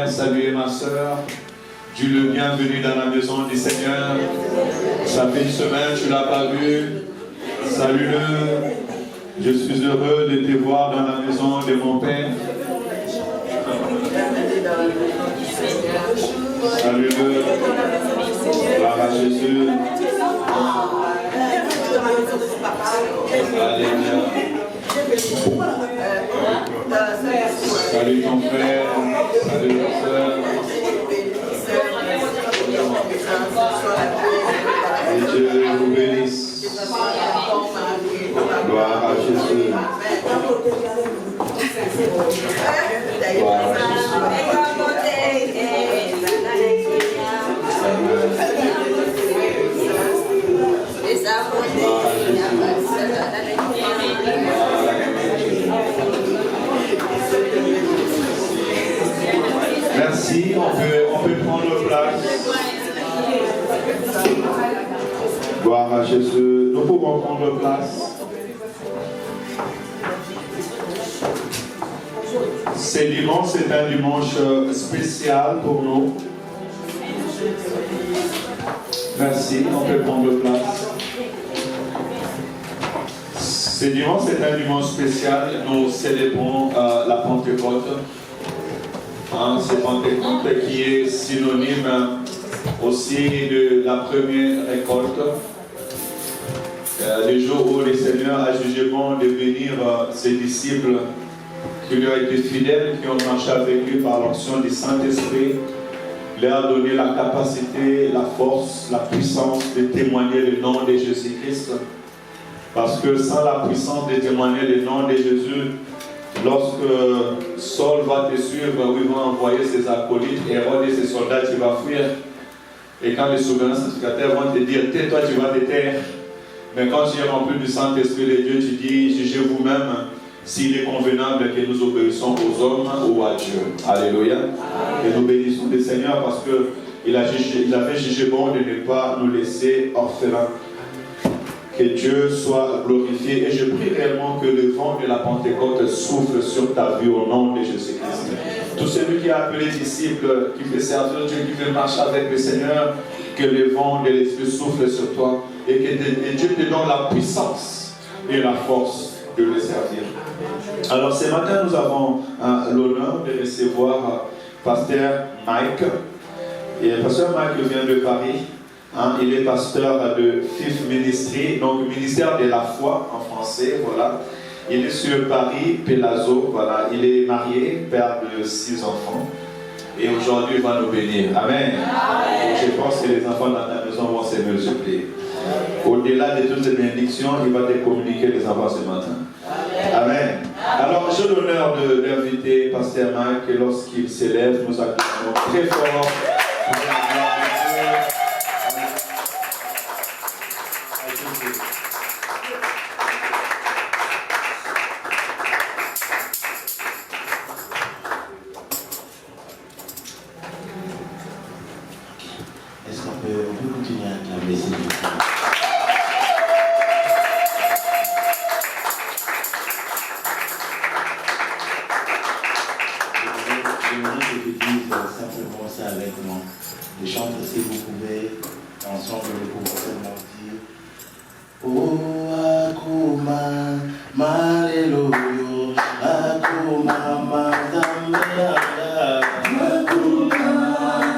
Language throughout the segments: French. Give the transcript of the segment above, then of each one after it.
frère, saluez ma soeur. Dis-le bienvenue dans la maison du Seigneur. Ça fait une semaine, tu ne l'as pas vu. Salue-le. Je suis heureux de te voir dans la maison de mon Père. Salut-le. Gloire à Jésus. Alléluia. Salut ton frère. Salut ta soeur. Et Dieu vous bénisse. Gloire à Jésus. Gloire à Jésus. Merci, on peut prendre place. Gloire à Jésus. Nous pouvons prendre place. Ce dimanche, c'est un dimanche spécial pour nous. Merci, on peut prendre place. Ce dimanche, c'est un dimanche spécial. Nous célébrons la Pentecôte. C'est Pentecôte qui est synonyme aussi de la première récolte. Le jour où le Seigneur a jugé bon de bénir ses disciples qui lui ont été fidèles, qui ont marché avec lui par l'action du Saint-Esprit, leur a donné la capacité, la force, la puissance de témoigner le nom de Jésus-Christ. Parce que sans la puissance de témoigner le nom de Jésus, lorsque Saul va te suivre, où il va envoyer ses acolytes, Hérode et ses soldats, tu vas fuir. Et quand les souverains sacrificateurs vont te dire, tais-toi, tu vas te taire. Mais quand tu es rempli du Saint-Esprit de Dieu, tu dis, jugez vous-même s'il est convenable que nous obéissons aux hommes ou à Dieu. Alléluia. Et nous bénissons le Seigneur parce qu'il avait jugé bon de ne pas nous laisser orphelins. Que Dieu soit glorifié. Et je prie réellement que le vent de la Pentecôte souffle sur ta vie au nom de Jésus-Christ. Tout celui qui est appelé disciple, qui fait servir Dieu, qui fait marcher avec le Seigneur, que le vent de l'Esprit souffle sur toi et que Dieu te donne la puissance et la force de le servir. Alors ce matin, nous avons l'honneur de recevoir Pasteur Mike. Et Pasteur Mike vient de Paris. Il est pasteur de FIF Ministry, donc ministère de la foi en français, voilà. Il est sur Paris, Pelazzo, voilà. Il est marié, père de 6 enfants. Et aujourd'hui, il va nous bénir. Amen. Amen. Je pense que les enfants dans ta maison vont se multiplier. Au-delà de toutes ces bénédictions, il va te communiquer les enfants ce matin. Amen. Alors, j'ai l'honneur d'inviter Pasteur Mike, et lorsqu'il s'élève, nous acclamons très fort. Est-ce qu'on peut continuer à acclamer ces deux? J'aimerais que tu dises simplement ça avec moi. Les chantres, si vous pouvez, ensemble, nous pouvons seulement dire Oh, Akuma, Maleloyo, Akuma, Madamela, Akuma,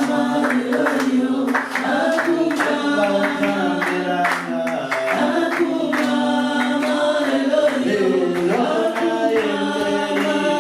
Maleloyo, Akuma, Madamela, Akuma, Maleloyo, Akuma, Madamela,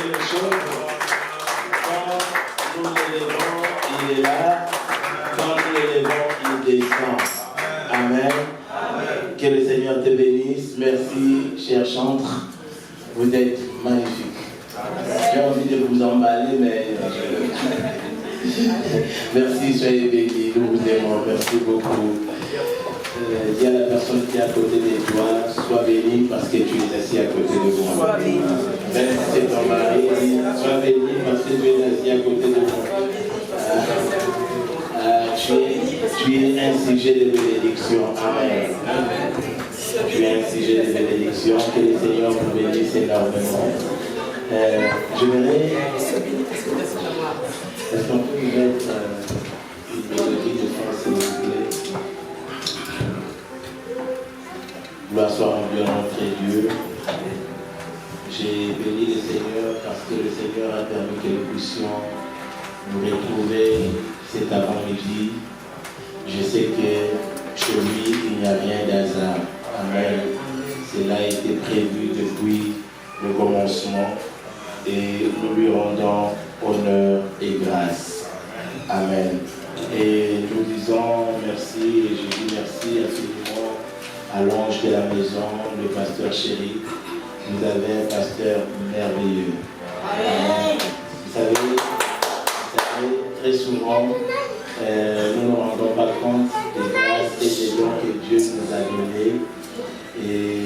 les choses, quand nous l'élevons, il est là. Quand nous l'élevons, il descend. Amen. Que le Seigneur te bénisse. Merci, cher chantre. Vous êtes magnifique. J'ai envie de vous emballer, mais merci, soyez bénis. Nous vous aimons. Merci beaucoup. Il y a la personne qui est à côté de toi. Sois béni parce que tu es assis à côté de moi. Même si c'est ton mari, sois béni parce que tu es assis à côté de moi. Tu es un sujet de bénédiction. Amen. Tu es un sujet de bénédiction. Que le Seigneur vous bénisse énormément. Je verrai. Est-ce qu'on peut mettre une mélodie de fin, s'il vous plaît? Gloire soit rendue à notre Dieu. J'ai béni le Seigneur parce que le Seigneur a permis que nous puissions nous retrouver cet avant-midi. Je sais que chez lui, il n'y a rien d'hasard. Amen. Cela a été prévu depuis le commencement et nous lui rendons honneur et grâce. Amen. Et nous disons merci et je dis merci infiniment à l'ange de la maison, le pasteur chéri. Vous avez un pasteur merveilleux. Amen. Vous savez, très souvent, nous ne nous rendons pas compte des grâces et des dons que Dieu nous a donnés. Et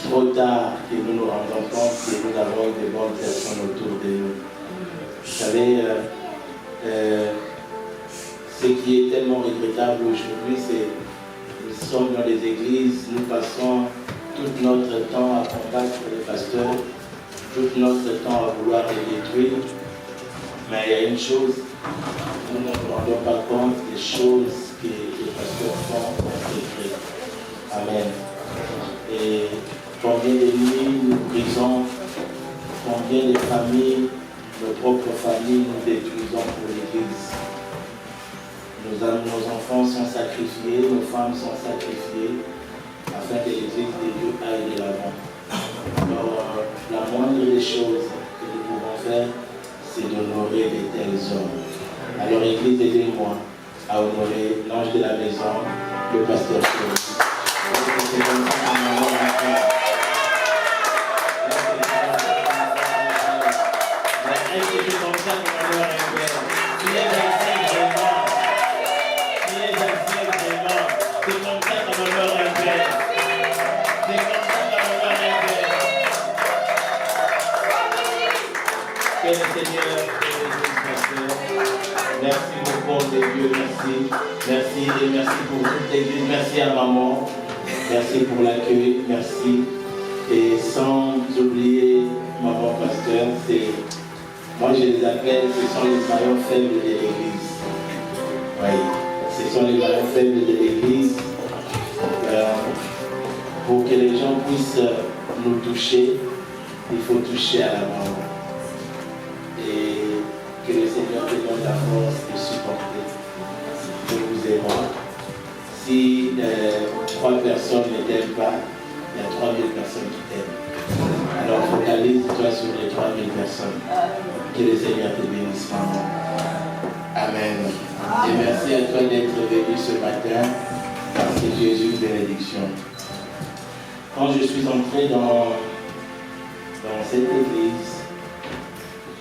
trop tard que nous nous rendons compte que nous avons de bonnes personnes autour de nous. Vous savez, ce qui est tellement regrettable aujourd'hui, c'est que nous sommes dans les églises, nous passons tout notre temps à combattre les pasteurs, tout notre temps à vouloir les détruire. Mais il y a une chose, nous ne nous rendons pas compte des choses que les pasteurs font en secret. Amen. Et combien de nuits nous brisons, combien de familles, nos propres familles, nous détruisons pour l'Église. Nos enfants sont sacrifiés, nos femmes sont sacrifiées, afin que l'Église de Dieu aille de l'avant. Alors, la moindre des choses que nous pouvons faire, c'est d'honorer de tels hommes. Alors, Église, aidez-moi à honorer l'ange de la maison, le pasteur Chéri. C'est comme ça qu'on honore un père. Est-ce que c'est comme ça qu'on honore un père? Tu es assis vraiment. Tu es assis vraiment. C'est comme ça qu'on honore un père. C'est comme ça qu'on honore un père. Que le Seigneur te bénisse, pasteur. Merci beaucoup de Dieu, merci. Merci et merci pour toute l'église. Merci à maman. Merci pour l'accueil, merci. Et sans oublier maman pasteur, moi je les appelle, ce sont les maillons faibles de l'église. Oui, ce sont les maillons faibles de l'église. Pour que les gens puissent nous toucher, il faut toucher à la maman. Et que le Seigneur te donne la force de supporter. Je vous aime. Si 3 personnes ne t'aiment pas, il y a 3000 personnes qui t'aiment. Alors focalise-toi sur les 3000 personnes. Que le Seigneur te bénisse, maman. Amen. Et merci à toi d'être venu ce matin, parce que tu es une bénédiction. Quand je suis entré dans cette église,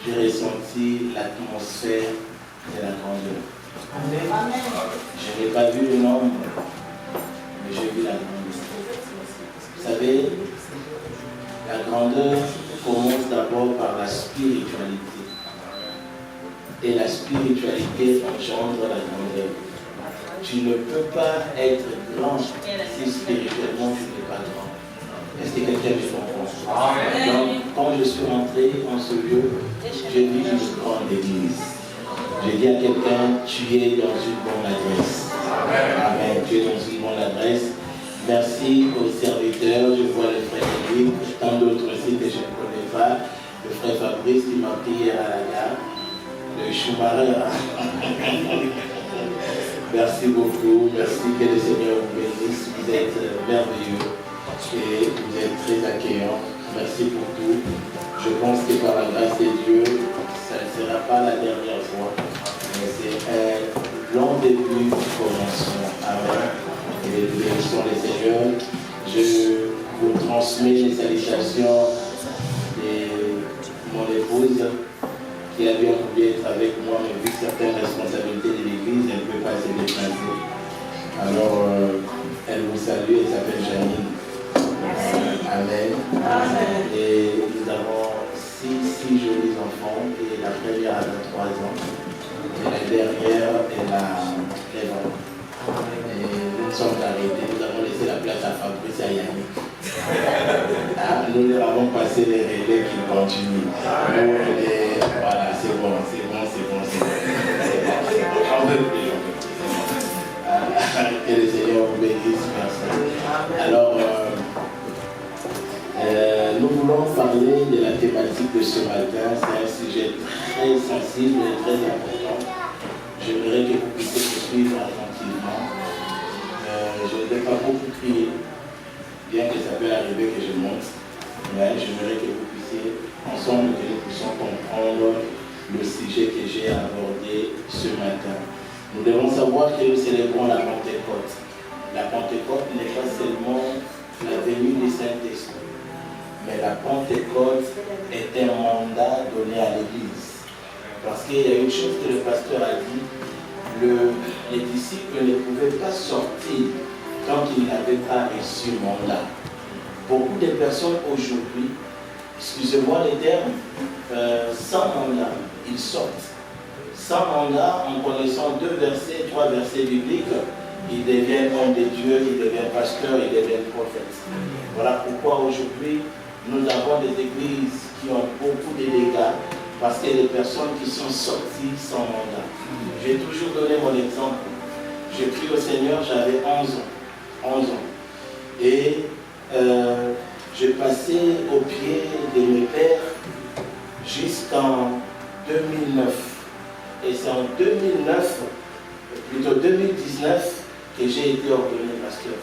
j'ai ressenti l'atmosphère de la grandeur. Amen. Je n'ai pas vu le nombre, mais j'ai vu la grandeur. Vous savez, la grandeur commence d'abord par la spiritualité. Et la spiritualité engendre la grandeur. Tu ne peux pas être grand si spirituellement tu n'es pas grand. Est-ce que quelqu'un me comprend? Donc, quand je suis rentré en ce lieu, j'ai vu une grande église. J'ai dit à quelqu'un, tu es dans une bonne adresse. Amen. Tu es dans une bonne adresse. Merci aux serviteurs. Je vois le frère Eric, tant d'autres aussi que je ne connais pas. Le frère Fabrice qui m'a pris hier à la gare. Le Schumacher. Merci beaucoup. Merci que le Seigneur vous bénisse. Vous êtes merveilleux et vous êtes très accueillants. Merci pour tout. Je pense que par la grâce de Dieu, ça ne sera pas la dernière fois, mais c'est un long début du commencement. Amen. Et les bénédictions des Seigneurs. Je vous transmets les salutations de mon épouse qui a bien voulu être avec moi, mais vu certaines responsabilités de l'Église, elle ne peut pas se déplacer. Alors, elle vous salue, elle s'appelle Janine. Amen. Amen. Et nous avons six jolis enfants, et la première a 23 ans, et la dernière, elle a 13 ans. Et nous sommes arrêtés, nous avons laissé la place à Fabrice et à Yannick. Nous leur avons passé les relais qui continuent. Voilà, c'est bon. On veut plus. Que le Seigneur vous bénisse, merci. Alors, nous voulons parler de la thématique de ce matin. C'est un sujet très sensible et très important. J'aimerais que vous puissiez me suivre attentivement. Je ne vais pas beaucoup crier, bien que ça peut arriver que je monte, mais j'aimerais que vous puissiez, ensemble, que nous puissions comprendre le sujet que j'ai abordé ce matin. Nous devons savoir que nous célébrons la Pentecôte. La Pentecôte n'est pas seulement la venue du Saint-Esprit, mais la Pentecôte est un mandat donné à l'Église. Parce qu'il y a une chose que le pasteur a dit, les disciples ne pouvaient pas sortir tant qu'ils n'avaient pas reçu mandat. Beaucoup de personnes aujourd'hui, excusez-moi les termes, sans mandat, ils sortent. Sans mandat, en connaissant 2 versets, 3 versets bibliques, ils deviennent hommes de Dieu, ils deviennent pasteurs, ils deviennent prophètes. Voilà pourquoi aujourd'hui, nous avons des églises qui ont beaucoup de dégâts, parce qu'il y a des personnes qui sont sorties sans mandat. J'ai toujours donné mon exemple. J'ai pris au Seigneur, j'avais 11 ans. Et j'ai passé au pied de mes pères jusqu'en 2009. Et c'est en 2009, plutôt 2019, que j'ai été ordonné pasteur.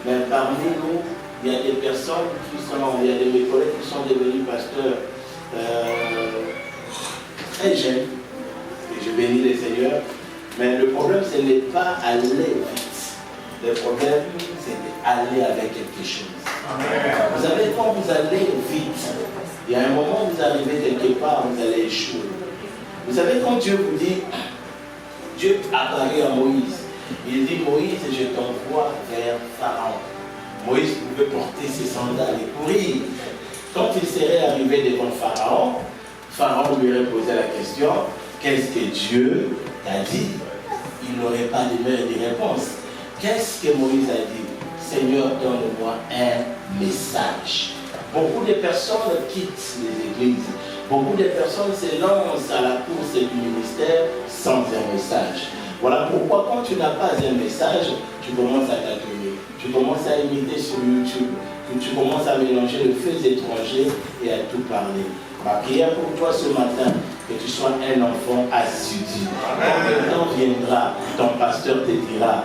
Mais parmi nous, il y a des personnes il y a des mes collègues qui sont devenus pasteurs très jeunes. Et je bénis les Seigneurs. Mais le problème, ce n'est pas aller vite. Le problème, c'est d'aller avec quelque chose. Amen. Vous savez, quand vous allez vite, il y a un moment où vous arrivez quelque part, vous allez échouer. Vous savez, quand Dieu vous dit, Dieu apparaît à Moïse. Il dit, Moïse, je t'envoie vers Pharaon. Moïse pouvait porter ses sandales et courir. Quand il serait arrivé devant Pharaon, Pharaon lui aurait posé la question, qu'est-ce que Dieu t'a dit? Il n'aurait pas de réponse. Qu'est-ce que Moïse a dit? Seigneur, donne-moi un message. Beaucoup de personnes quittent les églises. Beaucoup de personnes se lancent à la course du ministère sans un message. Voilà pourquoi quand tu n'as pas un message, tu commences à t'atteler. Tu commences à imiter sur YouTube. Tu commences à mélanger le feu étranger et à tout parler. Ma prière pour toi ce matin, que tu sois un enfant assidu. Quand le temps viendra, ton pasteur te dira,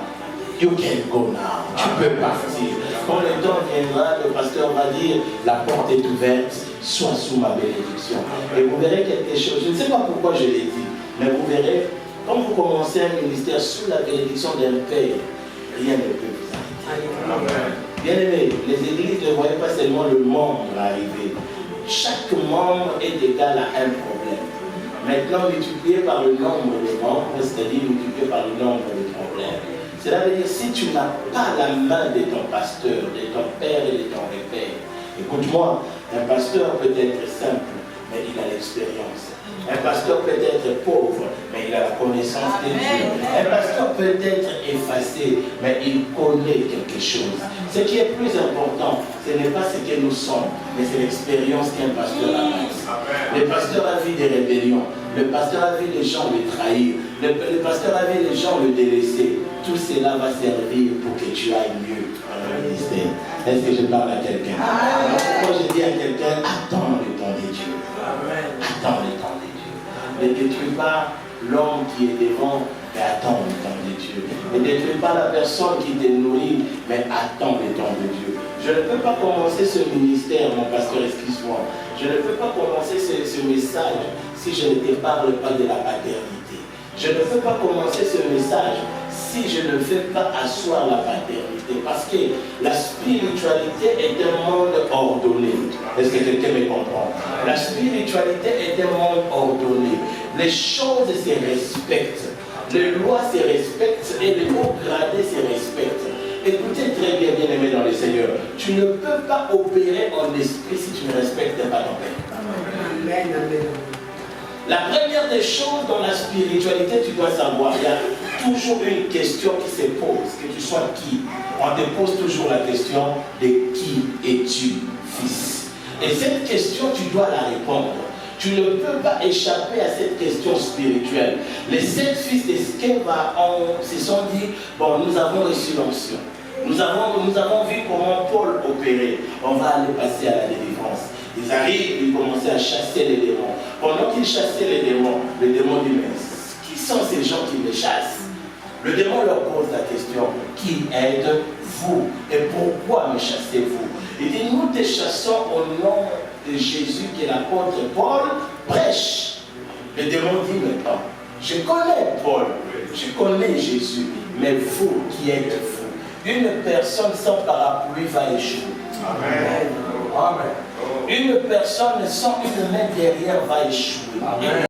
you can go now, tu peux partir. Quand le temps viendra, le pasteur va dire, la porte est ouverte, sois sous ma bénédiction. Et vous verrez quelque chose, je ne sais pas pourquoi je l'ai dit, mais vous verrez, quand vous commencez un ministère sous la bénédiction d'un père, rien ne peut vous arrêter. Bien aimé, les églises ne voyaient pas seulement le membre arriver. Chaque membre est égal à un problème. Maintenant, multiplié par le nombre de membres, c'est-à-dire multiplié par le nombre de problèmes. Cela veut dire, si tu n'as pas la main de ton pasteur, de ton père et de ton repère, écoute-moi, un pasteur peut être simple, mais il a l'expérience. Un pasteur peut être pauvre, mais il a la connaissance de Dieu. Un pasteur peut être effacé, mais il connaît quelque chose. Ce qui est plus important, ce n'est pas ce que nous sommes, mais c'est l'expérience qu'un pasteur a. Le pasteur a vu des rébellions. Le pasteur a vu les gens le trahir. Le pasteur a vu les gens le délaisser. Tout cela va servir pour que tu ailles mieux dans le ministère. Est-ce que je parle à quelqu'un? Quand je dis à quelqu'un, attends le temps de Dieu. Attends le temps de Dieu. Ne détruis pas l'homme qui est devant, mais attends le temps de Dieu. Ne détruis pas la personne qui te nourrit, mais attends le temps de Dieu. Je Je ne peux pas commencer ce ministère, mon pasteur, excuse-moi. Je ne peux pas commencer ce message si je ne te parle pas de la paternité. Je ne peux pas commencer ce message si je ne fais pas asseoir la paternité. Parce que la spiritualité est un monde ordonné. Est-ce que quelqu'un me comprend? La spiritualité est un monde ordonné. Les choses se respectent. Les lois se respectent et les hauts gradés se respectent. Écoutez très bien, bien-aimé dans le Seigneur. Tu ne peux pas opérer en esprit si tu ne respectes pas ton Père. Amen, amen. La première des choses dans la spiritualité, tu dois savoir, il y a toujours une question qui se pose, que tu sois qui. On te pose toujours la question de qui es-tu, fils? Et cette question, tu dois la répondre. Tu ne peux pas échapper à cette question spirituelle. Les 7 fils de Sceva se sont dit, bon, nous avons reçu l'onction. Nous avons vu comment Paul opérait. On va aller passer à la délivrance. Ils arrivent, ils commençaient à chasser les démons. Pendant qu'ils chassaient les démons, le démon dit, mais qui sont ces gens qui me chassent? Le démon leur pose la question, qui êtes-vous? Et pourquoi me chassez-vous? Il dit, nous te chassons au nom de Jésus qui est l'apôtre Paul prêche. Le démon dit, mais non, je connais Paul, je connais Jésus, mais vous, qui êtes-vous? Une personne sans parapluie va échouer. Amen. Amen. Une personne sans une main derrière va échouer. Amen.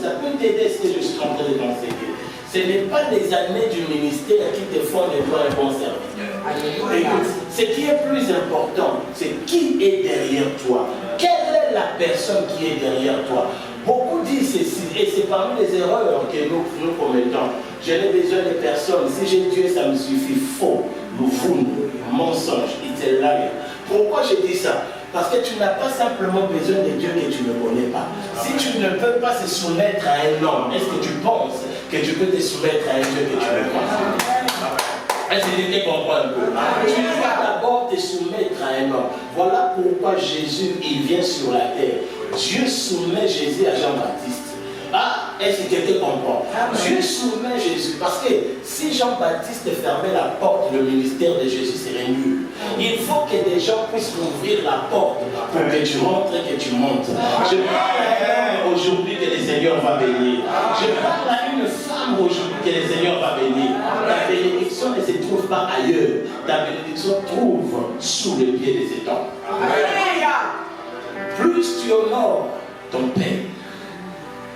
Ça peut t'aider ce que je suis en train de t'enseigner. Ce n'est pas les années du ministère qui te font de toi un bon serviteur. Écoute, ce qui est plus important, c'est qui est derrière toi. Quelle est la personne qui est derrière toi? Beaucoup disent ceci, et c'est parmi les erreurs que nous commettons. Je n'ai besoin de personne. Si j'ai Dieu, ça me suffit. Faux, mensonge, it's a liar. Pourquoi je dis ça? Parce que tu n'as pas simplement besoin de Dieu que tu ne connais pas. Si tu ne peux pas se soumettre à un homme, est-ce que tu penses que tu peux te soumettre à un Dieu que tu ne connais pas? Est-ce que tu comprends un peu? Tu dois d'abord te soumettre à un homme. Voilà pourquoi Jésus, il vient sur la terre. Dieu soumet Jésus à Jean-Baptiste. Ah, est-ce que quelqu'un comprend? Dieu soumet Jésus. Parce que si Jean-Baptiste fermait la porte, le ministère de Jésus serait nul. Il faut que des gens puissent ouvrir la porte pour que tu rentres et que tu montes. Je parle à un homme aujourd'hui que le Seigneur va bénir. Je parle à une femme aujourd'hui que le Seigneur va bénir. Ta bénédiction ne se trouve pas ailleurs. Ta bénédiction trouve sous le pied de cet homme. Plus tu honores ton Père,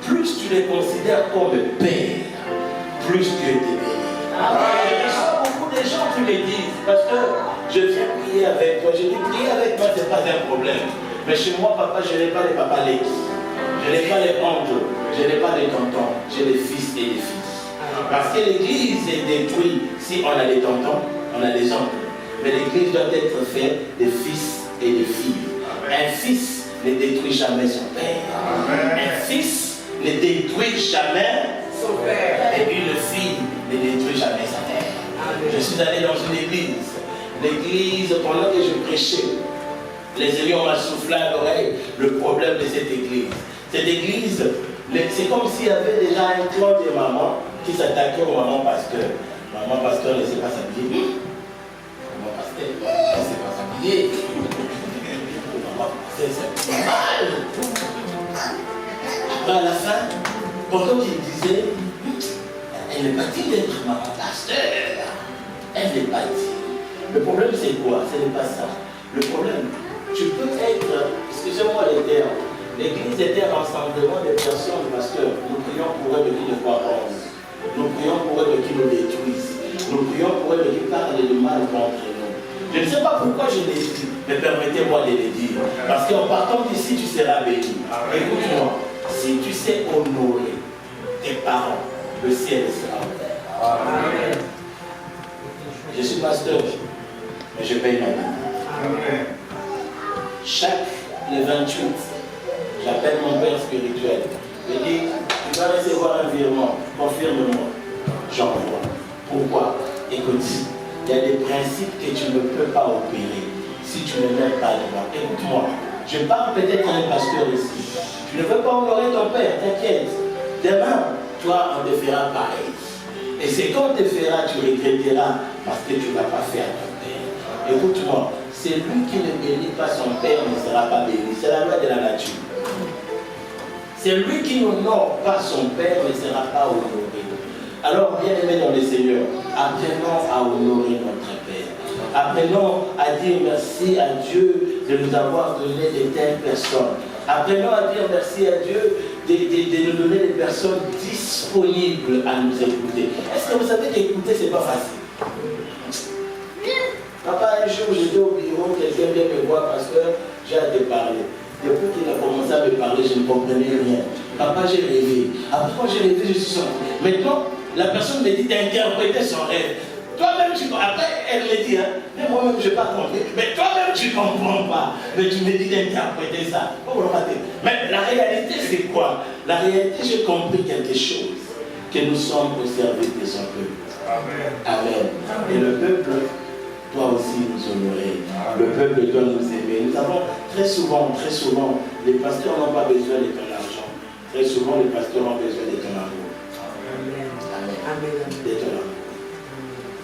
plus tu les considères comme père, plus Dieu te bénit. Je reçois beaucoup de gens qui me disent, pasteur, je viens prier avec toi. Je dis, prier avec moi, ce n'est pas un problème. Mais chez moi, papa, je n'ai pas les papas Lex. Je n'ai pas les oncles. Je n'ai pas les tontons. J'ai des fils et des filles. Parce que l'église est détruite si on a des tontons, on a des oncles. Mais l'église doit être faite de fils et de filles. Un fils ne détruit jamais son père. Un fils ne détruit jamais son père. Et une fille ne détruit jamais sa mère. Je suis allé dans une église. L'église, pendant que je prêchais, le Seigneur m'a soufflé à l'oreille le problème de cette église. Cette église, c'est comme s'il y avait déjà un clan de mamans qui s'attaquait au maman pasteur. Maman pasteur ne sait pas s'habiller. Maman pasteur ne sait pas s'habiller. Maman pasteur s'habille mal. Après à la fin, pendant qu'il disait, elle n'est pas dit d'être maman pasteur. Elle n'est pas dit. Le problème c'est quoi? Ce n'est pas ça. Le problème, tu peux être, excusez-moi les termes, l'église était un rassemblement de personnes parce que nous prions pour eux de qui ne croient pas. Nous prions pour eux de qui nous détruisent. Nous prions pour eux de qui parlent de mal contre nous. Je ne sais pas pourquoi je l'ai dit, mais permettez-moi de le dire. Parce qu'en partant d'ici, tu seras béni. Écoute-moi, si tu sais honorer tes parents, le ciel sera ouvert. Amen. Je suis pasteur, mais je paye ma vie. Chaque le 28, j'appelle mon père spirituel. Je dis, tu vas recevoir un virement, confirme-moi. J'envoie. Pourquoi? Écoute, il y a des principes que tu ne peux pas opérer si tu ne mets pas de moi. Écoute-moi, je parle peut-être à un pasteur ici. Tu ne veux pas honorer ton père, t'inquiète. Demain, toi, on te fera pareil. Et c'est quand on te fera, tu regretteras parce que tu ne l'as pas fait à ton père. Écoute-moi, Celui qui ne bénit pas son père ne sera pas béni. C'est la loi de la nature. Celui qui n'honore pas son père ne sera pas honoré. Alors, bien aimés dans le Seigneur, apprenons à honorer notre Père. Apprenons à dire merci à Dieu de nous avoir donné de telles personnes. Apprenons à dire merci à Dieu de nous donner des personnes disponibles à nous écouter. Est-ce que vous savez qu'écouter, ce n'est pas facile? Papa, un jour, j'étais au bureau, quelqu'un vient me voir parce que j'ai à te parler. Depuis qu'il a commencé à me parler, je ne comprenais rien. Papa, j'ai rêvé. Après, quand j'ai rêvé, je suis sorti. Maintenant, la personne me dit d'interpréter son rêve. Toi-même, tu comprends. Après, elle me dit, hein, mais moi-même, je n'ai pas compris. Mais toi-même, tu ne comprends pas. Mais tu me dis d'interpréter ça. Mais la réalité, c'est quoi? La réalité, j'ai compris quelque chose. Que nous sommes au service de son peuple. Amen. Amen. Et le peuple doit aussi nous honorer. Le peuple doit nous aimer. Nous avons très souvent, les pasteurs n'ont pas besoin de ton argent. Très souvent, les pasteurs ont besoin de ton amour. Amen. De ton amour.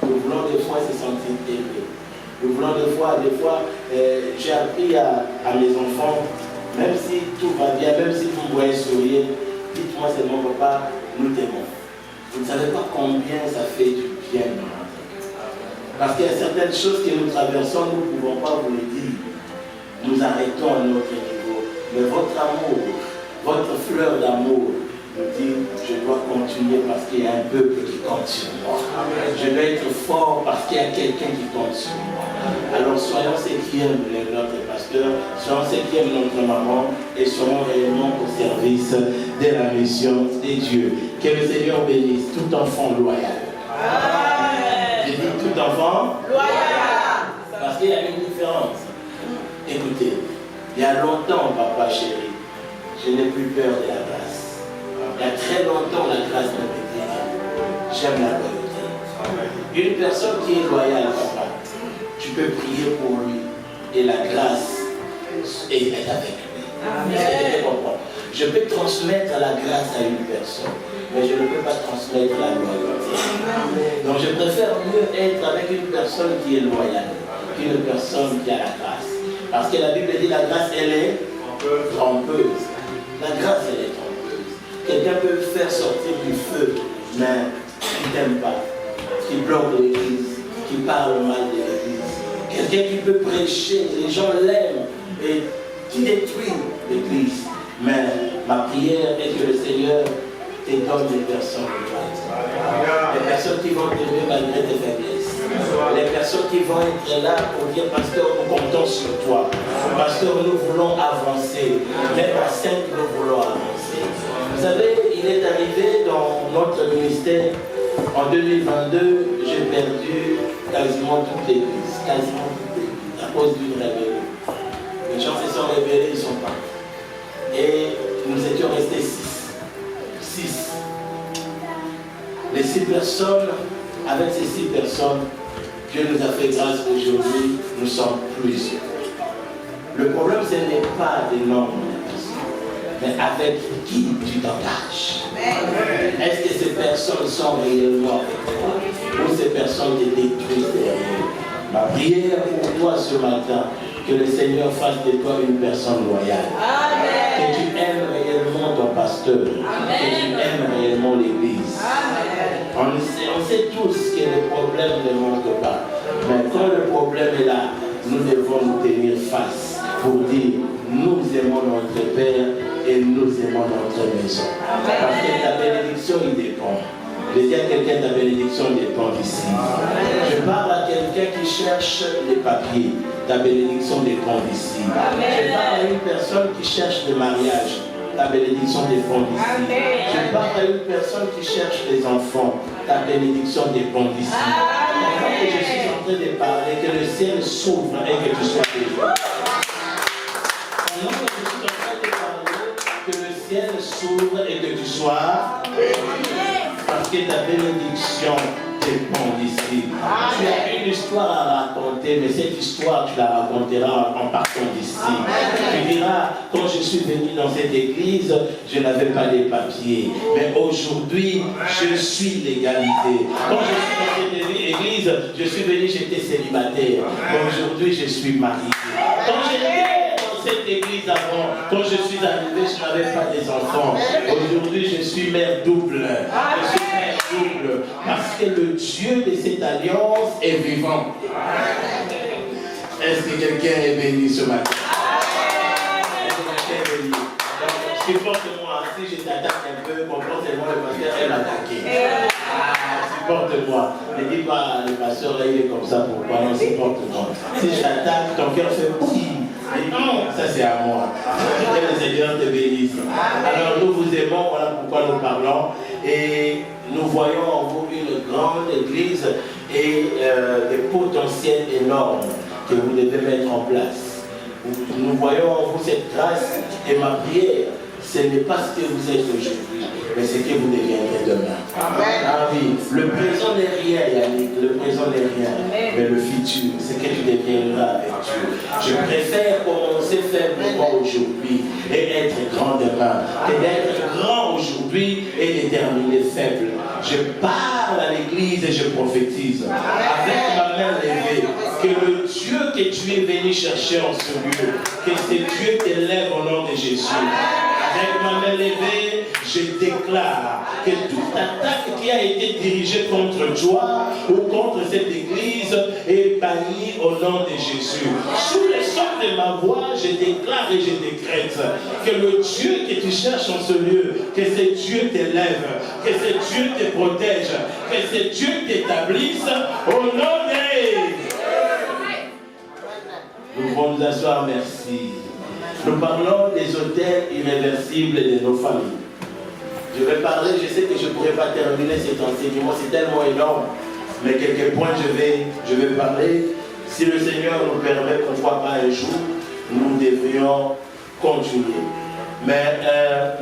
Nous voulons des fois se sentir aimés. Nous voulons des fois, j'ai appris à mes enfants, même si tout va bien, même si vous me voyez sourire, dites-moi seulement, papa, nous t'aimons. Vous ne savez pas combien ça fait du bien dans notre vie. Parce qu'il y a certaines choses que nous traversons, nous ne pouvons pas vous le dire. Nous arrêtons à notre niveau. Mais votre amour, votre fleur d'amour, nous dit, je dois continuer parce qu'il y a un peuple qui compte sur moi. Je dois être fort parce qu'il y a quelqu'un qui compte sur moi. Alors soyons ceux qui aiment notre pasteur, soyons ceux qui aiment notre maman et soyons réellement au service de la mission de Dieu. Que le Seigneur bénisse tout enfant loyal. Je dis tout enfant loyal. Parce qu'il y a une différence. Écoutez, il y a longtemps, papa chéri, je n'ai plus peur de la grâce. Il y a très longtemps, la grâce ne me dit rien. J'aime la loyauté. Une personne qui est loyale, papa, tu peux prier pour lui et la grâce est avec lui. Je peux transmettre la grâce à une personne, mais je ne peux pas transmettre la loyauté. Donc je préfère mieux être avec une personne qui est loyale qu'une personne qui a la grâce. Parce que la Bible dit la grâce, elle est trompeuse. La grâce, elle est trompeuse. Quelqu'un peut faire sortir du feu, mais qui ne t'aime pas, qui bloque l'église, qui parle mal de l'église. Quelqu'un qui peut prêcher, les gens l'aiment, et qui détruit l'église. Mais ma prière est que le Seigneur te donne des personnes loyales. Des personnes qui vont t'aimer malgré tes faiblesses. Les personnes qui vont être là pour dire, pasteur, nous comptons sur toi. Pasteur, nous voulons avancer. Même à 5, nous voulons avancer. Vous savez, il est arrivé dans notre ministère, en 2022, j'ai perdu quasiment toute l'église. Quasiment toute l'église, à cause d'une rébellion. Les gens se sont révélés, ils sont pas. Et nous étions restés 6. Les 6 personnes, avec ces 6 personnes, Dieu nous a fait grâce aujourd'hui, nous sommes plusieurs. Le problème, ce n'est pas des nombres de personnes, mais avec qui tu t'engages. Est-ce que ces personnes sont réellement avec toi ou ces personnes te détruisent derrière? Ma prière pour toi ce matin, que le Seigneur fasse de toi une personne loyale. Amen. Que tu aimes réellement ton pasteur. Amen. Que tu aimes réellement l'église. On sait tous que le problème ne manque pas. Mais quand le problème est là, nous devons nous tenir face pour dire nous aimons notre Père et nous aimons notre maison. Amen. Parce que ta bénédiction, il dépend. Je dis à quelqu'un, ta bénédiction dépend d'ici. Je parle à quelqu'un qui cherche les papiers. Ta bénédiction dépend d'ici. Je parle à une personne qui cherche le mariage. Ta bénédiction dépend d'ici. Je parle à une personne qui cherche des enfants. Ta bénédiction dépend d'ici. Pendant que je suis en train de parler, que le ciel s'ouvre et que tu sois béni. Pendant que je suis en train de parler, que le ciel s'ouvre et que tu sois béni. Parce que ta bénédiction dépend d'ici. Tu as une histoire à raconter, mais cette histoire, tu la raconteras en partant d'ici. Tu diras, quand je suis venu dans cette église, je n'avais pas les papiers. Mais aujourd'hui, je suis l'égalité. Quand je suis dans cette église, je suis venu, j'étais célibataire. Aujourd'hui, je suis marié. Quand j'étais dans cette église avant, quand je suis arrivé, je n'avais pas des enfants. Aujourd'hui, je suis mère double. Je suis mère double. Parce que le Dieu de cette alliance est vivant. Est-ce que quelqu'un est béni ce matin? Est-ce que quelqu'un est béni? Donc, supporte-moi. Si je t'attaque un peu, comprends seulement le pasteur est attaqué. Supporte-moi. Ne dis pas, le pasteur là, il est comme ça, pourquoi? Non, supporte-moi. Si je t'attaque, ton cœur fait petit. Et non, ça c'est à moi. Que le Seigneur te bénisse. Alors nous vous aimons, voilà pourquoi nous parlons. Et nous voyons en vous une grande église et des potentiels énormes que vous devez mettre en place. Nous voyons en vous cette grâce et ma prière. Ce n'est pas ce que vous êtes aujourd'hui, mais ce que vous deviendrez demain. Amen. Ah oui, le présent n'est rien, Yannick, le présent n'est rien, mais le futur, c'est que tu deviendras avec Dieu. Je préfère commencer faiblement aujourd'hui et être grand demain, que d'être grand aujourd'hui et de terminer faible. Je parle à l'église et je prophétise avec ma main levée que le Dieu que tu es venu chercher en ce lieu, que ce Dieu t'élève au nom de Jésus. Avec ma main levée, je déclare que toute attaque qui a été dirigée contre toi ou contre cette église est bannie au nom de Jésus. Sous le son de ma voix, je déclare et je décrète que le Dieu que tu cherches en ce lieu, que ce Dieu t'élève, que ce Dieu te protège, que ce Dieu t'établisse au nom de Jésus. Nous pouvons nous asseoir, merci. Nous parlons des hôtels irréversibles de nos familles. Je vais parler, je sais que je ne pourrai pas terminer cet enseignement, c'est tellement énorme, mais quelques points je vais parler. Si le Seigneur nous permet, pourquoi pas un jour, nous devrions continuer. Mais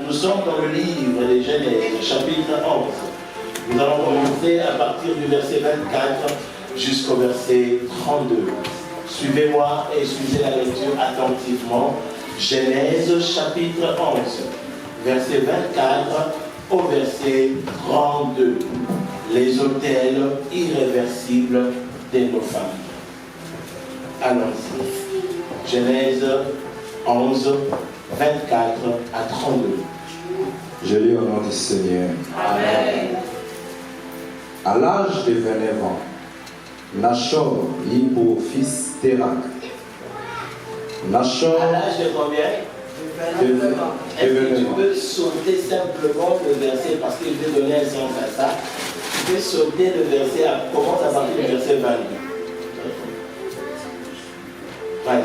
nous sommes dans le livre des Genèse, chapitre 11. Nous allons commencer à partir du verset 24 jusqu'au verset 32. Suivez-moi et suivez la lecture attentivement. Genèse chapitre 11, verset 24 au verset 32. Les autels irréversibles de nos familles. Allons-y. Genèse 11, 24 à 32. Je lis au nom du Seigneur. Amen. À l'âge de 29 ans, Nachor eut pour fils Térak. Nachor, À l'âge de combien? Est-ce que tu peux sauter simplement le verset, parce que je vais donner un sens à ça. Tu peux sauter le verset, commence à partir du verset 22. Vas-y.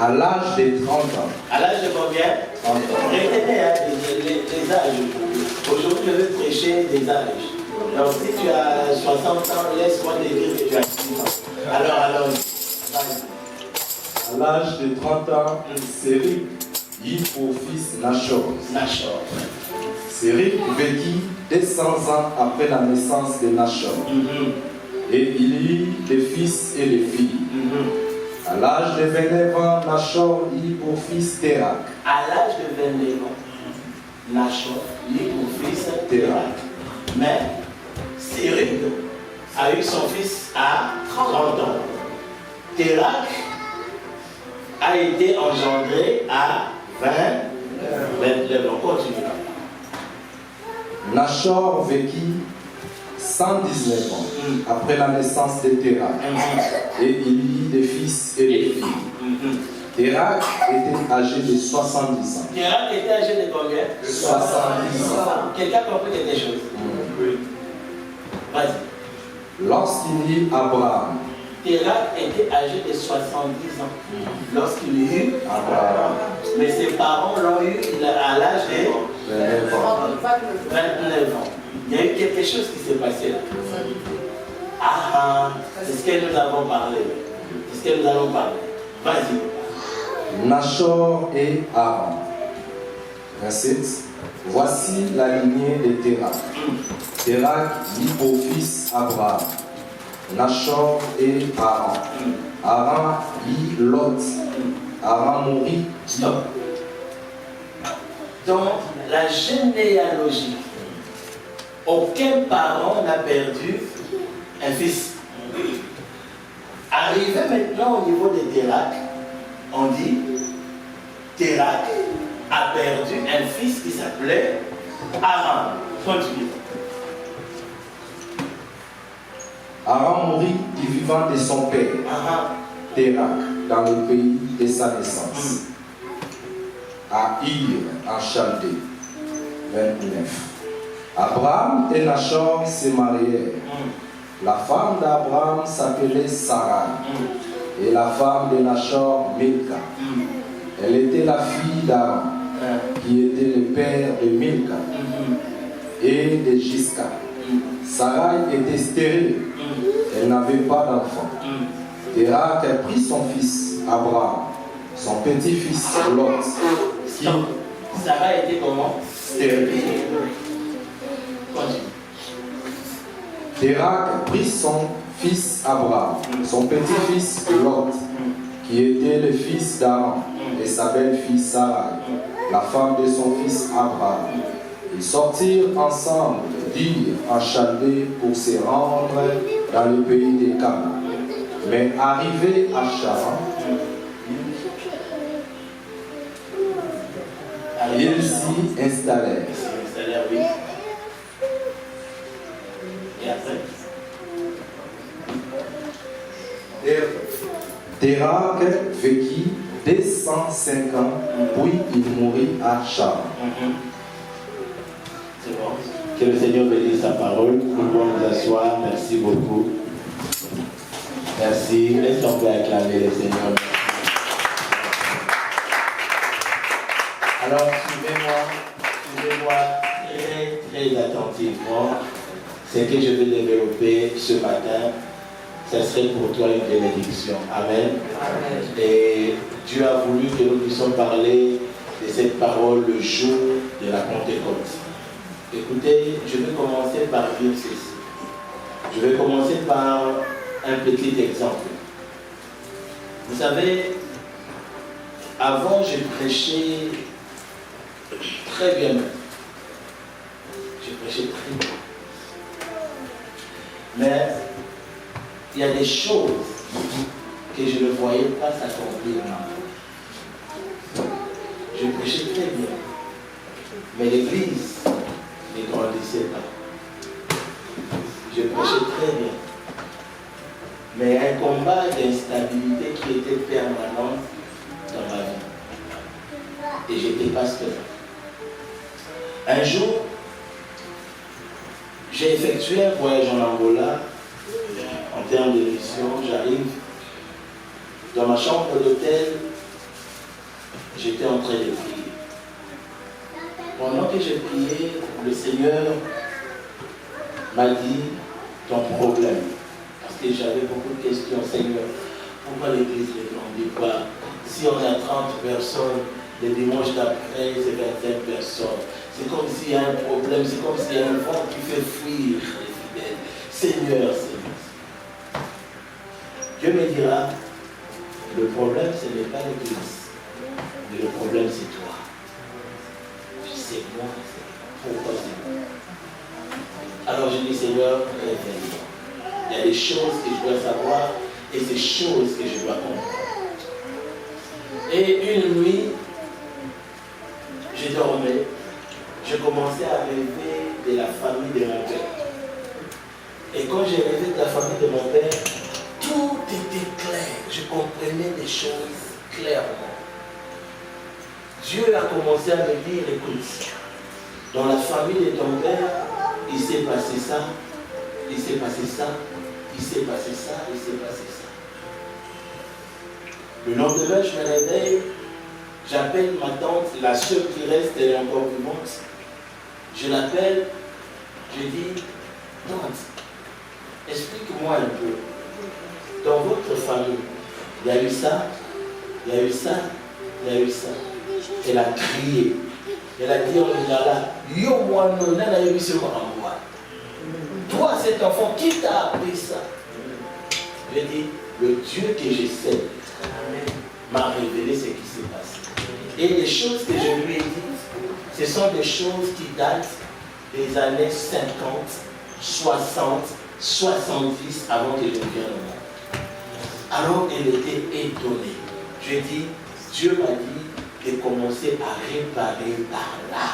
à l'âge de 30 ans. À l'âge de combien? 30 ans. Retenez les âges. Aujourd'hui, je vais prêcher des âges. Donc, si tu as 60 ans, laisse-moi te dire que tu as 6 ans. Alors, vas-y. À l'âge de 30 ans, Sérik eut pour fils Nachor. Nachor. Sérik vécut 200 ans après la naissance de Nachor. Et il eut des fils et des filles. À l'âge de 29 ans, Nachor eut pour fils Térak. À l'âge de 29 ans, Nachor eut pour fils Térak. Mais Sérik a eu son fils à 30 ans. Térak a été engendré à 29 ans. Continue. Nachor vécut 119 ans après la naissance de Térak. Et il eut des fils et des filles. Térak était âgé de 70 ans. Térak était âgé de combien? 70 ans. Quelqu'un a compris quelque chose? Oui. Vas-y. Lorsqu'il eut Abraham, Térak était âgé de 70 ans lorsqu'il eut Abraham, mais ses parents l'ont eu à l'âge de 29 ans. 29 ans. Il y a eu quelque chose qui s'est passé là. C'est ce que nous avons parlé. C'est ce que nous allons parler. Vas-y. Nachor et Aaron. Verset. Voici la lignée de Térak. Térak dit au fils Abraham, Nachor et Haran. Haran dit Lot. Haran mourit. Stop. Dans la généalogie, aucun parent n'a perdu un fils. Arrivé maintenant au niveau de Térak, on dit Térak a perdu un fils qui s'appelait Haran. Continue. Haran mourit du vivant de son père, Térak, dans le pays de sa naissance, à Ir, en Chaldée. 29. Abraham et Nachor se marièrent. La femme d'Abraham s'appelait Sarai et la femme de Nachor Milka. Elle était la fille d'Haran, qui était le père de Milka et de Gisca. Sarai était stérile, elle n'avait pas d'enfant. Térak a pris son fils Abraham, son petit-fils Lot. Sarah était comment? Stérile. Térak prit son fils Abraham, son petit-fils Lot, qui était le fils d'Haran, et sa belle-fille Sarai, la femme de son fils Abraham. Ils sortirent ensemble d'Ir en Chaldée pour se rendre dans le pays des Canaan. Mais arrivés à Charan, ils s'y installèrent. Oui. Et après? Térak vécut 205 ans, puis il mourut à Charan. C'est bon. Que le Seigneur bénisse sa parole. Nous pouvons nous asseoir. Merci beaucoup. Merci. Est-ce qu'on peut acclamer le Seigneur? Alors, suivez-moi très attentivement. Ce que je vais développer ce matin, ce serait pour toi une bénédiction. Amen. Amen. Et Dieu a voulu que nous puissions parler de cette parole le jour de la Pentecôte. Écoutez, je vais commencer par dire ceci. Je vais commencer par un petit exemple. Vous savez, avant, je prêchais très bien. Je prêchais très bien. Mais il y a des choses que je ne voyais pas s'accomplir. Je prêchais très bien. Mais l'église ne grandissait pas. Je prêchais très bien. Mais un combat d'instabilité qui était permanent dans ma vie. Et j'étais pasteur. Un jour, j'ai effectué un voyage en Angola. En termes de mission, j'arrive dans ma chambre d'hôtel. J'étais en train de prier. Pendant que je priais, le Seigneur m'a dit ton problème. Parce que j'avais beaucoup de questions. Seigneur, pourquoi l'église ne grandit pas? Si on a 30 personnes, le dimanche d'après, c'est 25 personnes. C'est comme s'il y a un problème, c'est comme s'il y a un vent qui fait fuir les fidèles. Seigneur, Dieu me dira, le problème, ce n'est pas l'église, mais le problème, c'est toi. C'est moi, pourquoi c'est moi? Alors je dis, Seigneur, réveille-moi. Il y a des choses que je dois savoir et ces choses que je dois comprendre. Et une nuit, je dormais, je commençais à rêver de la famille de mon père. Et quand j'ai rêvé de la famille de mon père, tout était clair. Je comprenais les choses clairement. Dieu a commencé à me dire, écoute, dans la famille de ton père, il s'est passé ça, il s'est passé ça, il s'est passé ça, il s'est passé ça. Le lendemain, je me réveille, j'appelle ma tante, la seule qui reste, elle est encore vivante. Je l'appelle, je dis, tante, explique-moi un peu. Dans votre famille, il y a eu ça, il y a eu ça, il y a eu ça. Elle a crié. Elle a dit en Lingala, yo moi non, nana yebisi moi. Toi, cet enfant, qui t'a appris ça? Je dis, le Dieu que je sais m'a révélé ce qui s'est passé. Et les choses que je lui ai dites, ce sont des choses qui datent des années 50, 60, 70 avant que je vienne au monde. Alors elle était étonnée. Je dis, Dieu m'a dit de commencer à réparer par là.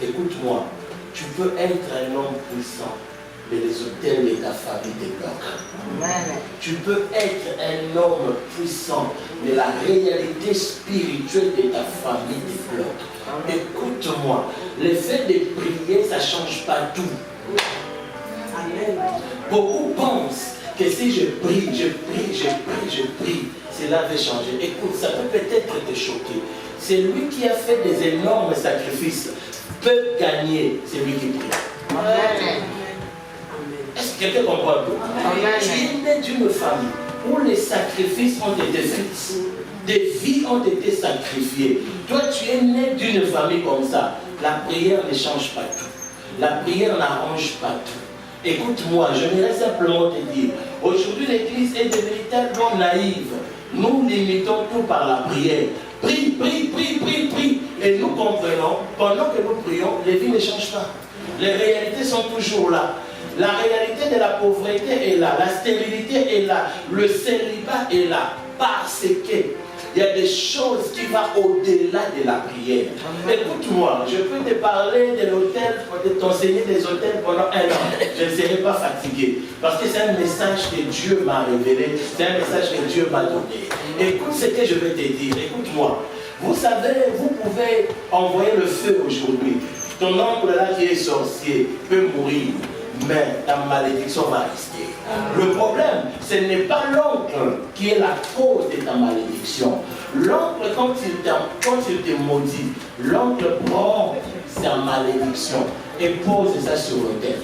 Écoute-moi, tu peux être un homme puissant, mais les hôtels de ta famille te bloquent. Tu peux être un homme puissant, mais la réalité spirituelle de ta famille te bloque. Écoute-moi, le fait de prier, ça ne change pas tout. Beaucoup pensent que si je prie, cela va changer. Écoute, ça peut peut-être te choquer. C'est lui qui a fait des énormes sacrifices. Peut gagner, c'est lui qui prie. Amen. Est-ce que quelqu'un comprend un peu? Tu es né d'une famille où les sacrifices ont été faits. Des vies ont été sacrifiées. Toi, tu es né d'une famille comme ça. La prière ne change pas tout. La prière n'arrange pas tout. Écoute-moi, je voudrais simplement te dire, aujourd'hui l'église est devenue tellement naïve. Nous limitons tout par la prière. Prie, prie, prie, prie, prie. Et nous comprenons, pendant que nous prions, les vies ne changent pas. Les réalités sont toujours là. La réalité de la pauvreté est là, la stérilité est là, le célibat est là. Parce que il y a des choses qui vont au-delà de la prière. Écoute-moi, je peux te parler de l'hôtel, de t'enseigner des hôtels pendant 1 an. Je ne serai pas fatigué. Parce que c'est un message que Dieu m'a révélé, c'est un message que Dieu m'a donné. Écoute ce que je vais te dire, écoute-moi. Vous savez, vous pouvez envoyer le feu aujourd'hui. Ton oncle là qui est sorcier peut mourir, mais ta malédiction va rester. Le problème, ce n'est pas l'oncle qui est la cause de ta malédiction. L'oncle, quand il te maudit, l'oncle prend sa malédiction et pose ça sur l'autel.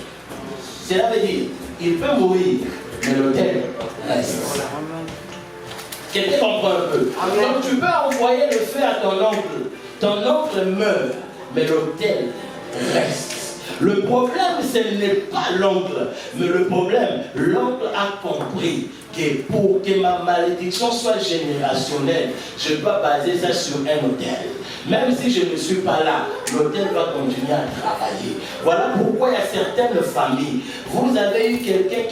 Cela veut dire, il peut mourir, mais l'autel reste. Quelqu'un comprend un peu? Donc tu peux envoyer le feu à ton oncle meurt, mais l'autel reste. Le problème, ce n'est pas l'oncle, mais le problème, l'oncle a compris que pour que ma malédiction soit générationnelle, je dois baser ça sur un autel. Même si je ne suis pas là, l'autel va continuer à travailler. Voilà pourquoi il y a certaines familles. Vous avez eu quelqu'un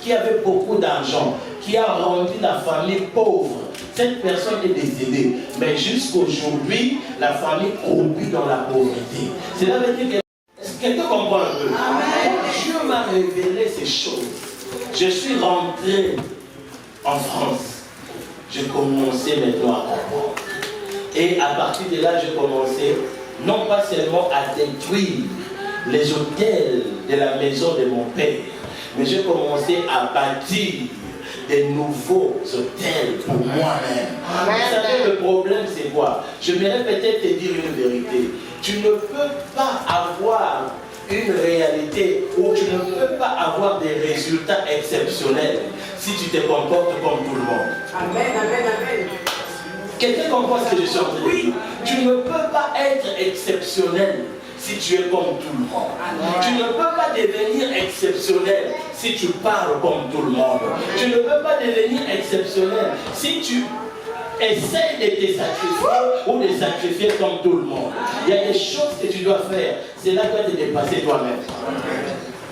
qui avait beaucoup d'argent, qui a rendu la famille pauvre. Cette personne est décédée. Mais jusqu'aujourd'hui, la famille croupit dans la pauvreté. Cela veut dire que quelqu'un comprend un peu. Dieu m'a révélé ces choses. Je suis rentré en France. J'ai commencé maintenant à comprendre. Et à partir de là, j'ai commencé non pas seulement à détruire les hôtels de la maison de mon père, mais j'ai commencé à bâtir des nouveaux hôtels pour moi-même. Vous savez, le problème, c'est quoi? Je voudrais peut-être te dire une vérité. Tu ne peux pas avoir une réalité où tu ne peux pas avoir des résultats exceptionnels si tu te comportes comme tout le monde. Amen, amen, amen. Quelqu'un comprend ce que je suis en train de dire? Tu ne peux pas être exceptionnel si tu es comme tout le monde. Tu ne peux pas devenir exceptionnel si tu parles comme tout le monde. Tu ne peux pas devenir exceptionnel si tu essaies de te sacrifier ou de sacrifier comme tout le monde. Il y a des choses que tu dois faire. C'est là que tu dois te dépasser toi-même.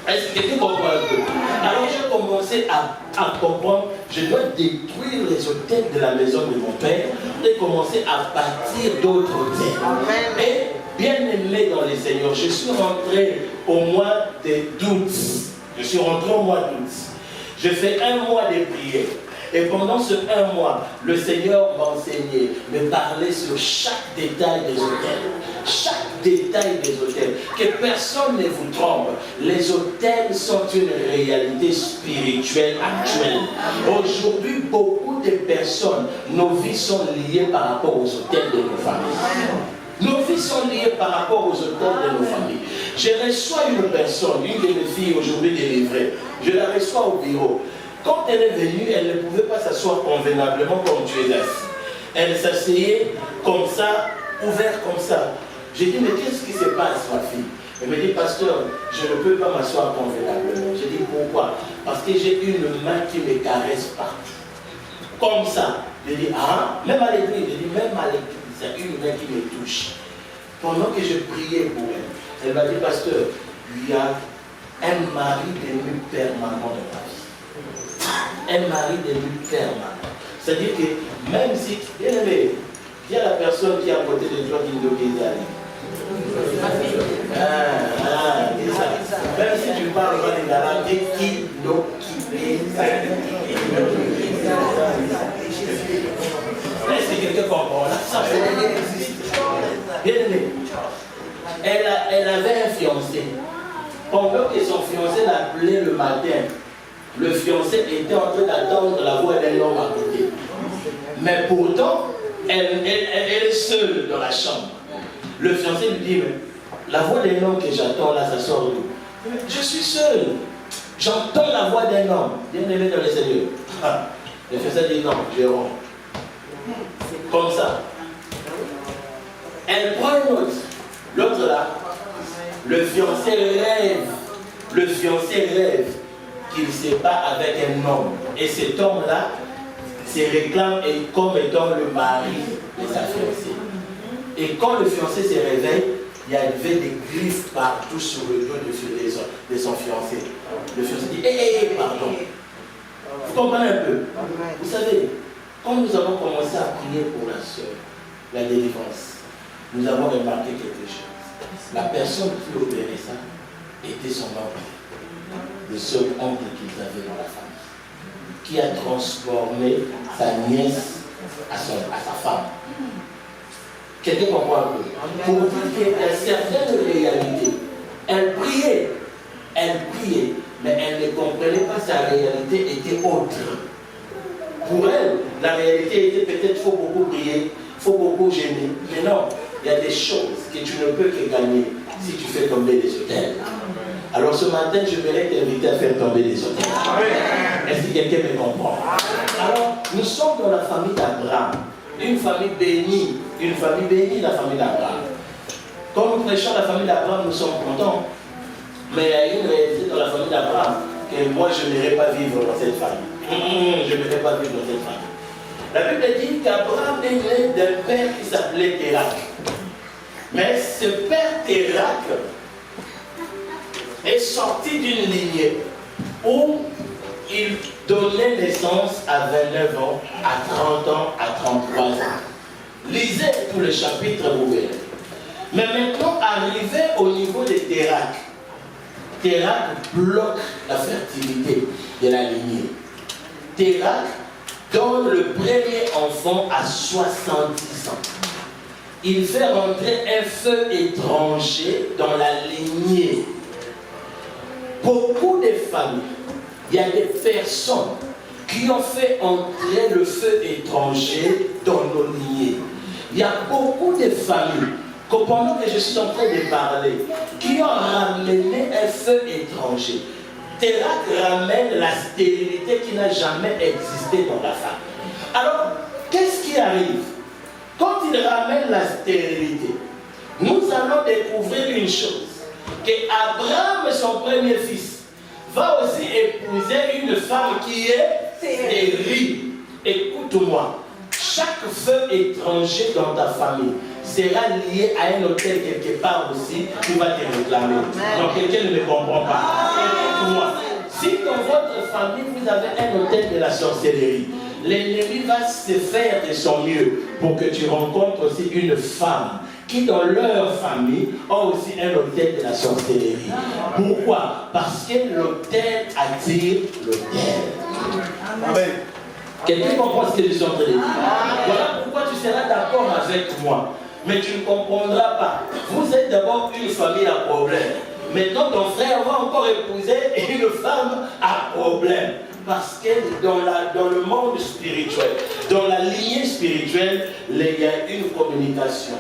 Est-ce que quelqu'un comprend un peu? Alors j'ai commencé à comprendre, je dois détruire les hôtels de la maison de mon père et commencer à bâtir d'autres hôtels. Et bien aimé dans les Seigneurs, je suis rentré au mois d'août. Je suis rentré au mois d'août. Je fais 1 mois de prière. Et pendant ce 1 mois, le Seigneur m'a enseigné, me parlait sur chaque détail des hôtels. Chaque détail des hôtels. Que personne ne vous trompe. Les hôtels sont une réalité spirituelle actuelle. Aujourd'hui, beaucoup de personnes, nos vies sont liées par rapport aux hôtels de nos familles. Nos vies sont liées par rapport aux hôtels de nos familles. Je reçois une personne, une de mes filles aujourd'hui délivrée. Je la reçois au bureau. Quand elle est venue, elle ne pouvait pas s'asseoir convenablement comme tu es assis. Elle s'asseyait comme ça, ouverte comme ça. J'ai dit, mais qu'est-ce qui se passe, ma fille? Elle me dit, pasteur, je ne peux pas m'asseoir convenablement. J'ai dit, pourquoi? Parce que j'ai une main qui me caresse partout. Comme ça. J'ai dit, ah, même à l'église. J'ai dit, même à l'église, c'est une main qui me touche. Pendant que je priais pour elle, elle m'a dit, pasteur, il y a un mari de nuit permanent dans ma vie. Un mari de nuit permanent. C'est-à-dire que même si, bien aimé, il y a la personne qui est à côté de toi qui doit les même si tu parles pas de la langue, qui doit quitter. Est-ce que quelqu'un comprend là? Ça existe. Bien aimé, elle avait un fiancé. Pendant que son fiancé l'appelait le matin, le fiancé était en train d'attendre la voix d'un homme à côté. Mais pourtant, elle est seule dans la chambre. Le fiancé lui dit, mais la voix d'un homme que j'attends là, ça sort d'où? Je suis seul. J'entends la voix d'un homme. Bien aimé dans les Seigneur. Le fiancé dit non, Jérôme. Comme ça. Elle prend une autre. L'autre là, le fiancé rêve. Le fiancé rêve qu'il se bat avec un homme. Et cet homme-là se réclame comme étant le mari de sa fiancée. Et quand le fiancé se réveille, il y avait des griffes partout sur le dos de son fiancé. Le fiancé dit, hé, pardon. Vous comprenez un peu? Vous savez, quand nous avons commencé à prier pour la sœur, la délivrance, nous avons remarqué quelque chose. La personne qui opérait ça était son oncle, le seul oncle qu'ils avaient dans la famille, qui a transformé sa nièce à sa femme. Quelqu'un comprend un peu? Pour dire qu'il y a certaines réalités. Elle priait, mais elle ne comprenait pas sa réalité était autre. Pour elle, la réalité était peut-être faut beaucoup prier, faut beaucoup gêner. Mais non, il y a des choses que tu ne peux que gagner si tu fais tomber les autels. Alors ce matin, je voudrais t'inviter à faire tomber les autels. Est-ce que quelqu'un me comprend? Alors, nous sommes dans la famille d'Abraham. Une famille bénie, la famille d'Abraham. Quand nous prêchons la famille d'Abraham, nous sommes contents. Mais il y a une réalité dans la famille d'Abraham que moi je n'irai pas vivre dans cette famille. Je n'irai pas vivre dans cette famille. La Bible dit qu'Abraham est né d'un père qui s'appelait Térak. Mais ce père Térak est sorti d'une lignée où il donnait naissance à 29 ans, à 30 ans, à 33 ans. Lisez tout le chapitre, vous verrez. Mais maintenant, arrivé au niveau de Térak, Térak bloque la fertilité de la lignée. Térak donne le premier enfant à 70 ans. Il fait rentrer un feu étranger dans la lignée. Beaucoup de familles, il y a des personnes qui ont fait entrer le feu étranger dans nos lignées. Il y a beaucoup de familles, que pendant que je suis en train de parler, qui ont ramené un feu étranger. Térak ramène la stérilité qui n'a jamais existé dans la femme. Alors, qu'est-ce qui arrive? Quand il ramène la stérilité, nous allons découvrir une chose, que Abraham, son premier fils, va aussi épouser une femme qui est stérile. Écoute-moi, chaque feu étranger dans ta famille sera lié à un hôtel quelque part aussi qui va te réclamer. Donc quelqu'un ne me comprend pas. Écoute-moi, si dans votre famille vous avez un hôtel de la sorcellerie, l'ennemi va se faire de son mieux pour que tu rencontres aussi une femme qui dans leur famille ont aussi un hôtel de la sorcellerie. Pourquoi? Parce que l'hôtel attire l'hôtel. Amen. Quelqu'un comprend ce que je suis en train de dire? Voilà pourquoi tu seras d'accord avec moi. Mais tu ne comprendras pas. Vous êtes d'abord une famille à problème. Maintenant ton frère va encore épouser une femme à problème. Parce que dans le monde spirituel, dans la lignée spirituelle, il y a une communication.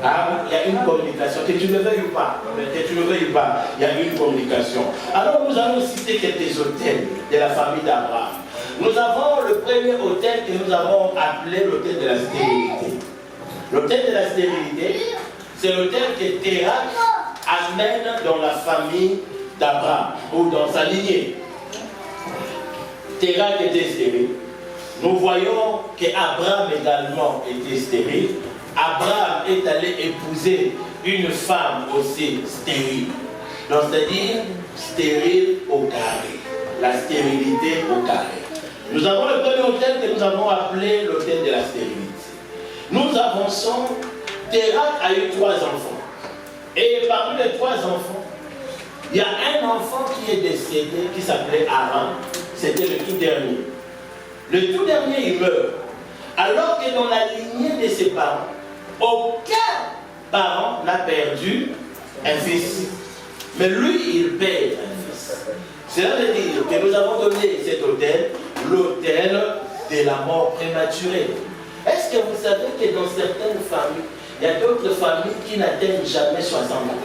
Il y a une communication. Que tu ne veuilles pas, il y a une communication. Alors nous allons citer quelques hôtels de la famille d'Abraham. Nous avons le premier hôtel que nous avons appelé l'hôtel de la stérilité. L'hôtel de la stérilité, C'est l'autel que Térak amène dans la famille d'Abraham, ou dans sa lignée. Térak était stérile. Nous voyons qu'Abraham également était stérile. Abraham est allé épouser une femme aussi stérile. Donc c'est-à-dire stérile au carré. La stérilité au carré. Nous avons le premier autel que nous avons appelé l'autel de la stérilité. Nous avançons. Térak a eu 3 enfants. Et parmi les 3 enfants, il y a un enfant qui est décédé, qui s'appelait Aram. C'était le tout dernier. Le tout dernier, il meurt. Alors que dans la lignée de ses parents, aucun parent n'a perdu un fils. Mais lui, il perd un fils. Cela veut dire que nous avons donné cet autel, l'autel de la mort prématurée. Est-ce que vous savez que dans certaines familles, il y a d'autres familles qui n'atteignent jamais 60 ans?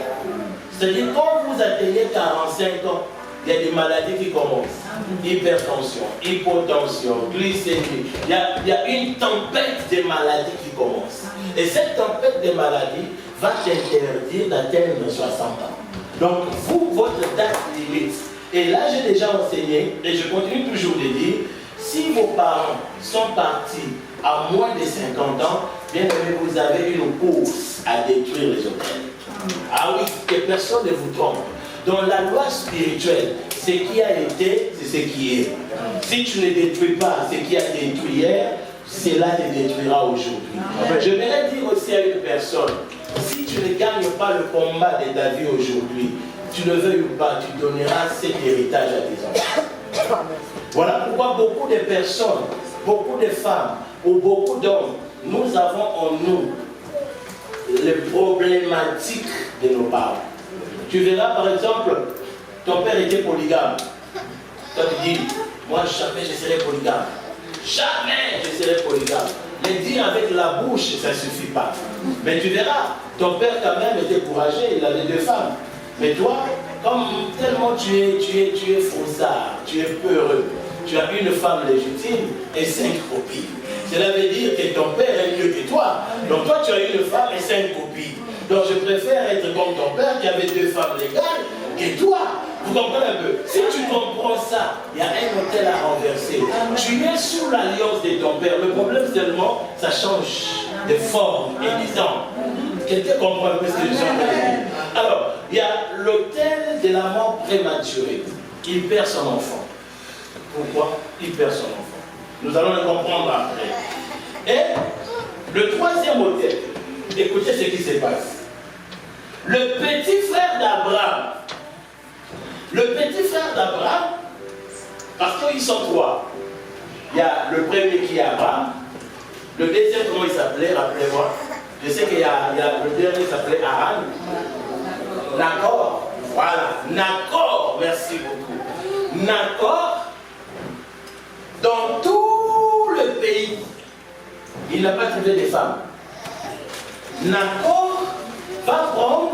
C'est-à-dire, quand vous atteignez 45 ans, il y a des maladies qui commencent. Hypertension, hypotension, glycémie. Il y a une tempête de maladies qui commence. Et cette tempête de maladies va t'interdire d'atteindre 60 ans. Donc, vous, votre date limite. Et là, j'ai déjà enseigné, et je continue toujours de dire, si vos parents sont partis à moins de 50 ans, bien aimé, vous avez une course à détruire les hôtels. Ah oui, que personne ne vous trompe. Dans la loi spirituelle, ce qui a été, c'est ce qui est. Si tu ne détruis pas ce qui a détruit hier, cela te détruira aujourd'hui. Je voudrais dire aussi à une personne, si tu ne gagnes pas le combat de ta vie aujourd'hui, tu le veuilles ou pas, tu donneras cet héritage à tes enfants. Voilà pourquoi beaucoup de personnes, beaucoup de femmes ou beaucoup d'hommes, nous avons en nous les problématiques de nos parents. Tu verras par exemple, ton père était polygame. Toi tu dis, moi jamais je serai polygame. Jamais je serai polygame. Les dire avec la bouche, ça ne suffit pas. Mais tu verras, ton père quand même était courageux, il avait 2 femmes. Mais toi, comme tellement tu es faussard, tu es peureux, tu as une femme légitime et 5 copines. Cela veut dire que ton père est mieux que toi. Donc toi, tu as une femme et 5 copines. Donc je préfère être comme ton père qui avait 2 femmes légales que toi. Vous comprenez un peu? Si tu comprends ça, il y a un hôtel à renverser. Tu es sous l'alliance de ton père. Le problème seulement, ça change de forme et de temps. Quelqu'un comprend un peu ce que je suis en train de dire? Alors, il y a l'hôtel de la mort prématurée. Il perd son enfant. Pourquoi? Il perd son enfant. Nous allons le comprendre après. Et le 3e hôtel, écoutez ce qui se passe. Le petit frère d'Abraham, parce qu'ils sont 3. Il y a le premier qui est Abraham, le deuxième, comment il s'appelait, rappelez-moi. Je sais qu'il y a le dernier qui s'appelait Aran. Nacor, voilà, Nacor, merci beaucoup. Nacor, dans tout le pays, il n'a pas trouvé de femme. Nacor va prendre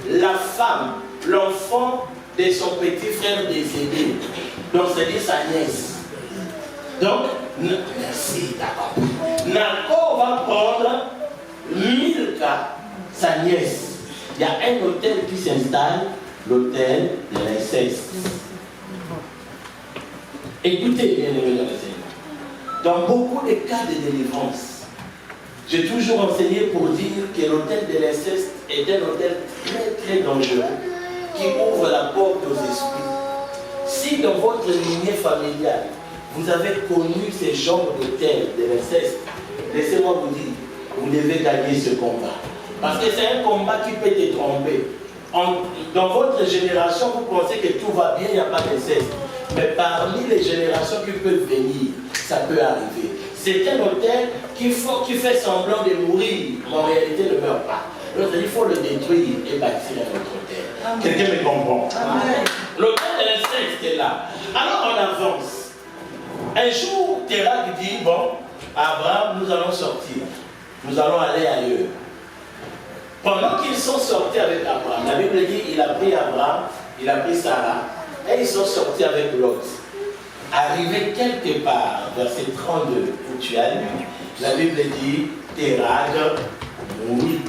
la femme, l'enfant de son petit frère décédé. Donc c'est-à-dire sa nièce. Donc, merci, d'accord. Nacor va prendre Milka, sa nièce. Il y a un hôtel qui s'installe, l'hôtel de l'inceste. Écoutez, bien aimés dans le Seigneur. Dans beaucoup de cas de délivrance, j'ai toujours enseigné pour dire que l'hôtel de l'inceste est un hôtel très très dangereux qui ouvre la porte aux esprits. Si dans votre lignée familiale, vous avez connu ce genre d'hôtel de l'inceste, laissez-moi vous dire, vous devez gagner ce combat. Parce que c'est un combat qui peut te tromper. Dans votre génération, vous pensez que tout va bien, il n'y a pas d'inceste. Mais parmi les générations qui peuvent venir, ça peut arriver. C'est un hôtel qui fait semblant de mourir, mais en réalité ne meurt pas. Donc il faut le détruire et bâtir un autre hôtel. Quelqu'un me comprend? L'hôtel de l'inceste est là. Alors on avance. Un jour, Térak dit, bon, Abraham, nous allons sortir. Nous allons aller ailleurs. Pendant qu'ils sont sortis avec Abraham, la Bible dit, il a pris Abraham, il a pris Sarah, et ils sont sortis avec Lot. Arrivé quelque part, verset 32, où tu as lu, la Bible dit, Térak mourut.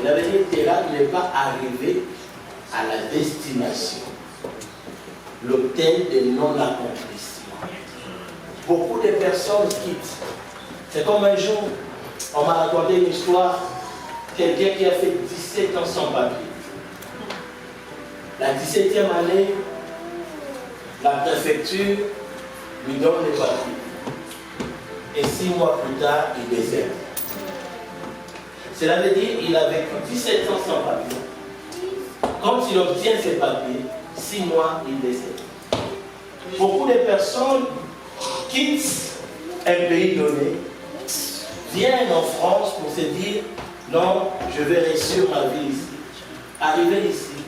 Cela veut dire que Térak n'est pas arrivé à la destination. L'hôtel de non-accomplissement. Beaucoup de personnes quittent. C'est comme un jour, on m'a raconté une histoire, quelqu'un qui a fait 17 ans sans papier. La 17e année, la préfecture lui donne les papiers. Et 6 mois plus tard, il déserte. Cela veut dire qu'il a vécu 17 ans sans papier. Quand il obtient ses papiers, 6 mois, il décède. Beaucoup de personnes quittent un pays donné, viennent en France pour se dire non, je vais réussir ma vie ici. Arrivé ici,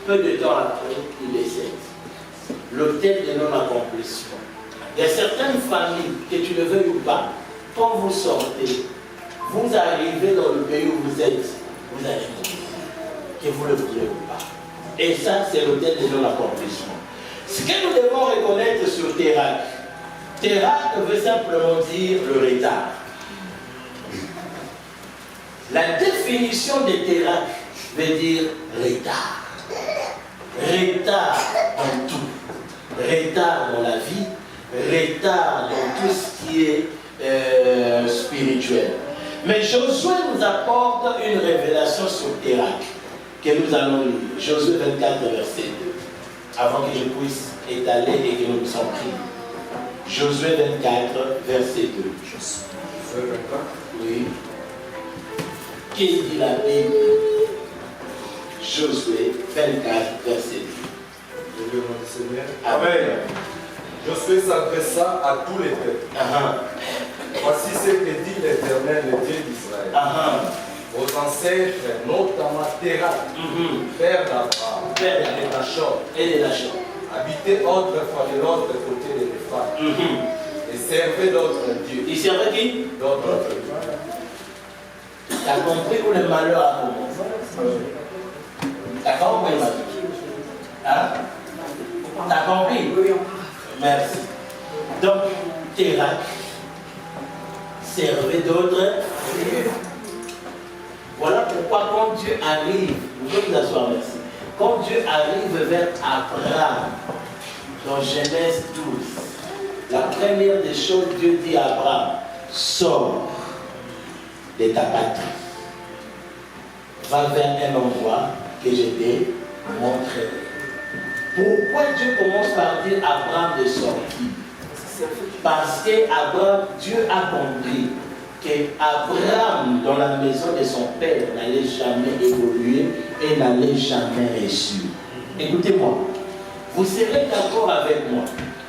peu de temps après, il décède. L'hôtel de non-accomplissement. Il y a certaines familles, que tu le veuilles ou pas, quand vous sortez, vous arrivez dans le pays où vous êtes, vous allez mourir, que vous le voulez ou pas. Et ça, c'est l'hôtel de non-accomplissement. Ce que nous devons reconnaître sur Térak, Térak veut simplement dire le retard. La définition de Térak veut dire retard. Retard dans tout. Retard dans la vie, retard dans tout ce qui est spirituel. Mais Josué nous apporte une révélation sur Térak que nous allons lire. Josué 24, verset 2. Avant que je puisse étaler et que nous puissions prier. Josué 24, verset 2. Josué 24. Oui. Qu'est-ce que dit la Bible? Josué 24, verset 2. Amen. Josué s'adressa à tous les peuples. Voici ce que dit l'Éternel, le Dieu d'Israël. Aux ancêtres, notamment Térak, père d'Abraham, Père et Nachor, et de Nachor, habitaient autrefois de l'autre côté de l'Euphrate et servaient d'autres dieux. il servait qui? D'autres dieux. Tu as compris où le malheur a commencé? Tu as compris, ma hein? Tu as compris? Merci. Donc, Térak servait d'autres. Voilà pourquoi quand Dieu arrive, vous pouvez vous asseoir, merci. Quand Dieu arrive vers Abraham, dans Genèse 12, la première des choses, Dieu dit à Abraham, sors de ta patrie, va vers un endroit que je te montrerai. Pourquoi Dieu commence par dire à Abraham de sortir? Parce que Dieu a compris qu'Abraham, dans la maison de son père, n'allait jamais évoluer et n'allait jamais réussir. Écoutez-moi, vous serez d'accord avec moi.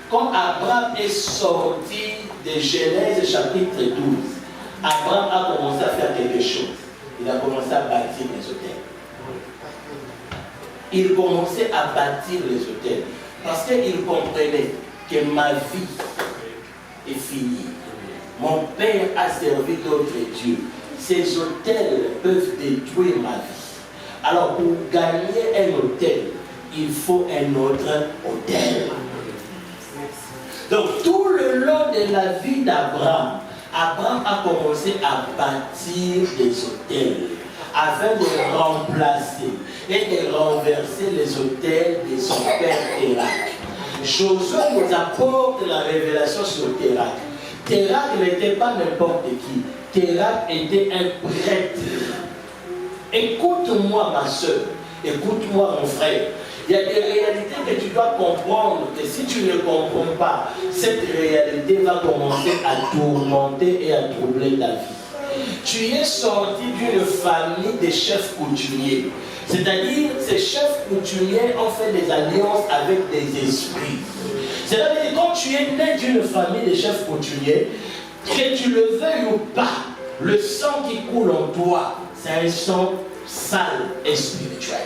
Quand Abraham est sorti de Genèse chapitre 12, Abraham a commencé à faire quelque chose. Il a commencé à bâtir les hôtels. Il commençait à bâtir les hôtels parce qu'il comprenait que ma vie est finie. Mon père a servi d'autres dieux. Ces hôtels peuvent détruire ma vie. Alors pour gagner un hôtel, il faut un autre hôtel. Donc tout le long de la vie d'Abraham, Abraham a commencé à bâtir des hôtels afin de remplacer et de renverser les hôtels de son père Térak. Josué nous apporte la révélation sur Térak. Térak n'était pas n'importe qui. Térak était un prêtre. Écoute-moi ma soeur, écoute-moi mon frère. Il y a des réalités que tu dois comprendre, que si tu ne comprends pas, cette réalité va commencer à tourmenter et à troubler ta vie. Tu es sorti d'une famille de chefs coutumiers. C'est-à-dire, ces chefs coutumiers ont fait des alliances avec des esprits. C'est-à-dire que quand tu es né d'une famille de chefs coutumiers, que tu le veuilles ou pas, le sang qui coule en toi, c'est un sang sale et spirituel.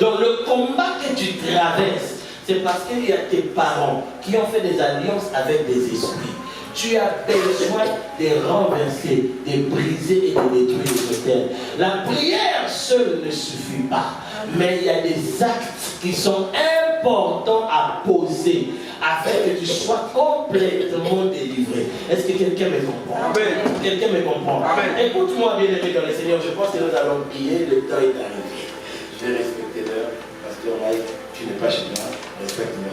Donc le combat que tu traverses, c'est parce qu'il y a tes parents qui ont fait des alliances avec des esprits. Tu as besoin de renverser, de briser et de détruire les hôtels. La prière seule ne suffit pas, mais il y a des actes qui sont important à poser afin que tu sois complètement délivré. Est-ce que quelqu'un me comprend? Quelqu'un me comprend? Écoute-moi bien aimé dans le Seigneur, je pense que nous allons prier, le temps est arrivé. Je vais respecter l'heure, parce que Mike, tu n'es pas chez moi, respecte-moi.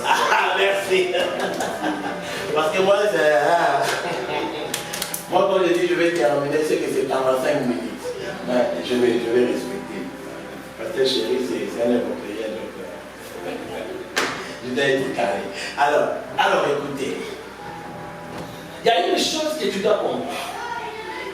Ah, merci. Parce que moi, moi, quand je dis je vais terminer, c'est que c'est 45 minutes. Mais je vais respecter. Parce que chérie, c'est un évoqué, donc je dois être carré. Alors écoutez, il y a une chose que tu dois comprendre.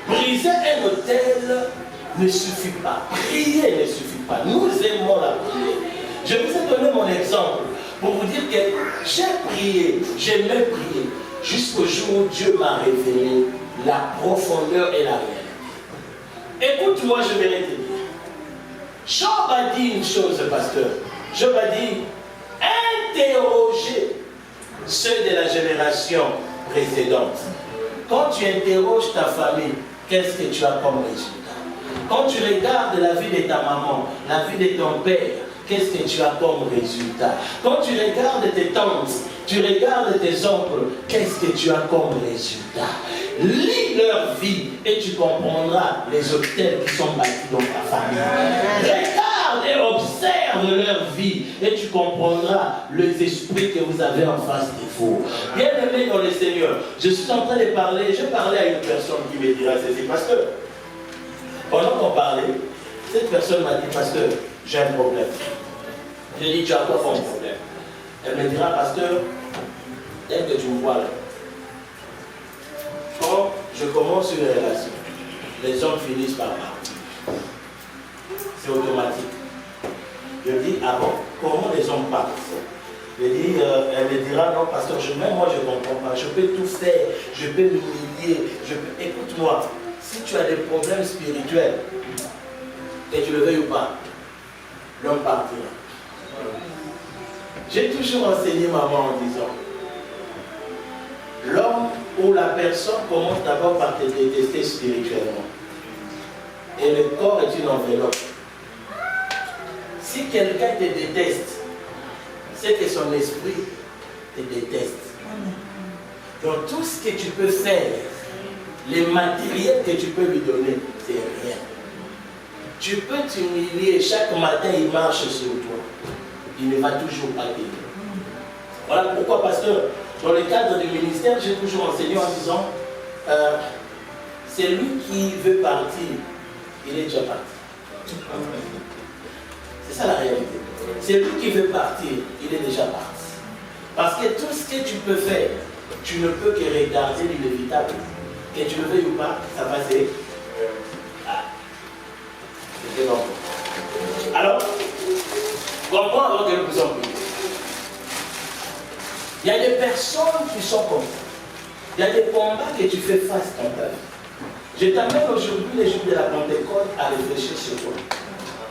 Briser un hôtel ne suffit pas. Prier ne suffit pas. Nous aimons la prière. Je vous ai donné mon exemple pour vous dire que j'ai prié, j'aimais prier, jusqu'au jour où Dieu m'a révélé la profondeur et la réalité. Écoute-moi, je vais te dire. Job a dit une chose, pasteur. Job a dit, interrogez ceux de la génération précédente. Quand tu interroges ta famille, qu'est-ce que tu as comme résultat? Quand tu regardes la vie de ta maman, la vie de ton père, qu'est-ce que tu as comme résultat? Quand tu regardes tes tantes, tu regardes tes oncles, qu'est-ce que tu as comme résultat? Lis leur vie et tu comprendras les hôtels qui sont bâtis dans ta famille. Regarde et observe leur vie et tu comprendras les esprits que vous avez en face de vous. Bien aimé dans le Seigneur, je suis en train de parler, je parlais à une personne qui me dira ceci, pasteur. Pendant qu'on parlait, cette personne m'a dit, pasteur, j'ai un problème. Je lui ai dit, tu as quoi comme problème? Elle me dira, pasteur, dès que tu me vois là, quand je commence une relation, les hommes finissent par partir. C'est automatique. Je dis, ah bon, comment les hommes partent? Je dis, elle me dira, non, pasteur, même moi je ne comprends pas. Je peux tout faire, je peux m'humilier, écoute-moi, si tu as des problèmes spirituels, que tu le veuilles ou pas, l'homme partira. J'ai toujours enseigné maman en disant, l'homme ou la personne commence d'abord par te détester spirituellement. Et le corps est une enveloppe. Si quelqu'un te déteste, c'est que son esprit te déteste. Donc tout ce que tu peux faire, les matériels que tu peux lui donner, c'est rien. Tu peux t'humilier, chaque matin il marche sur toi. Il ne va toujours pas t'aider. Voilà pourquoi, pasteur, dans le cadre du ministère, j'ai toujours enseigné en disant, c'est lui qui veut partir, il est déjà parti. C'est ça la réalité. C'est lui qui veut partir, il est déjà parti. Parce que tout ce que tu peux faire, tu ne peux que regarder l'inévitable. Que tu le veuilles ou pas, ça va se... C'est bon. Alors, comprends avant que nous puissions prier. Il y a des personnes qui sont comme ça. Il y a des combats que tu fais face dans ta vie. Je t'amène aujourd'hui, les jours de la Pentecôte, à réfléchir sur toi.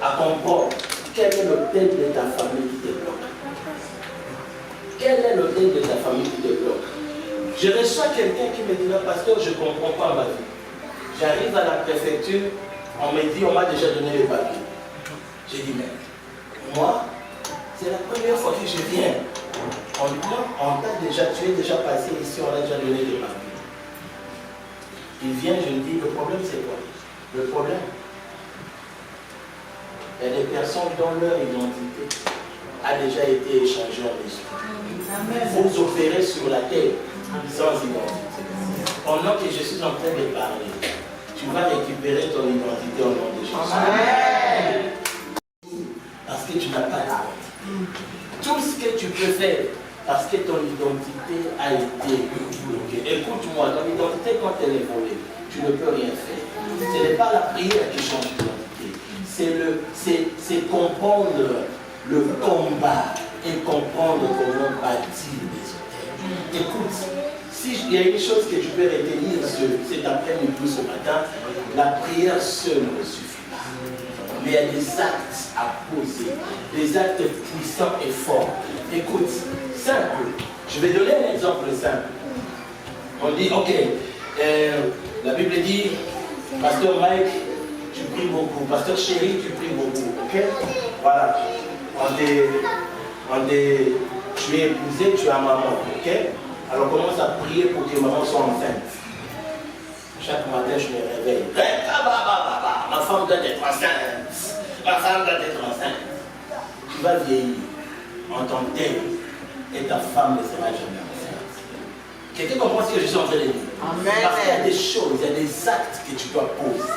À comprendre quel est l'autel de ta famille qui te bloque. Quel est l'autel de ta famille qui te bloque? Je reçois quelqu'un qui me dit, non, pasteur, je ne comprends pas ma vie. J'arrive à la préfecture, on me dit, on m'a déjà donné les papiers. J'ai dit, mais moi, c'est la première fois que je viens. On t'a déjà, tu es déjà passé ici, on a déjà donné les papiers. Il vient, je lui dis, le problème c'est quoi? Le problème, il y a des personnes dont leur identité a déjà été échangée en esprit. Vous opérez sur la terre sans identité. Pendant que je suis en train de parler, tu vas récupérer ton identité au nom de Jésus. Amen. Parce que tu n'as pas d'identité. Tout ce que tu peux faire, parce que ton identité a été bloquée. Écoute-moi, ton identité, quand elle est volée, tu ne peux rien faire. Ce n'est pas la prière qui change l'identité. C'est comprendre le combat et comprendre comment bâtir les hôtels. Écoute, s'il y a une chose que tu peux retenir cet après-midi ou ce matin, la prière seule ne suffit pas. Mais il y a des actes à poser, des actes puissants et forts. Écoute, simple. Je vais donner un exemple simple. On dit, ok, la Bible dit, Pasteur Mike, tu pries beaucoup. Pasteur Chéri, tu pries beaucoup. Ok? Voilà. tu es épousé, tu as maman, ok? Alors commence à prier pour que maman soit enceinte. Chaque matin, je me réveille. Ma femme doit être enceinte. Ma femme doit être enceinte. Tu vas vieillir en tant que tel et ta femme ne sera jamais enceinte. Quelqu'un comprend ce que je suis en train de dire? Amen. Parce qu'il y a des choses, il y a des actes que tu dois poser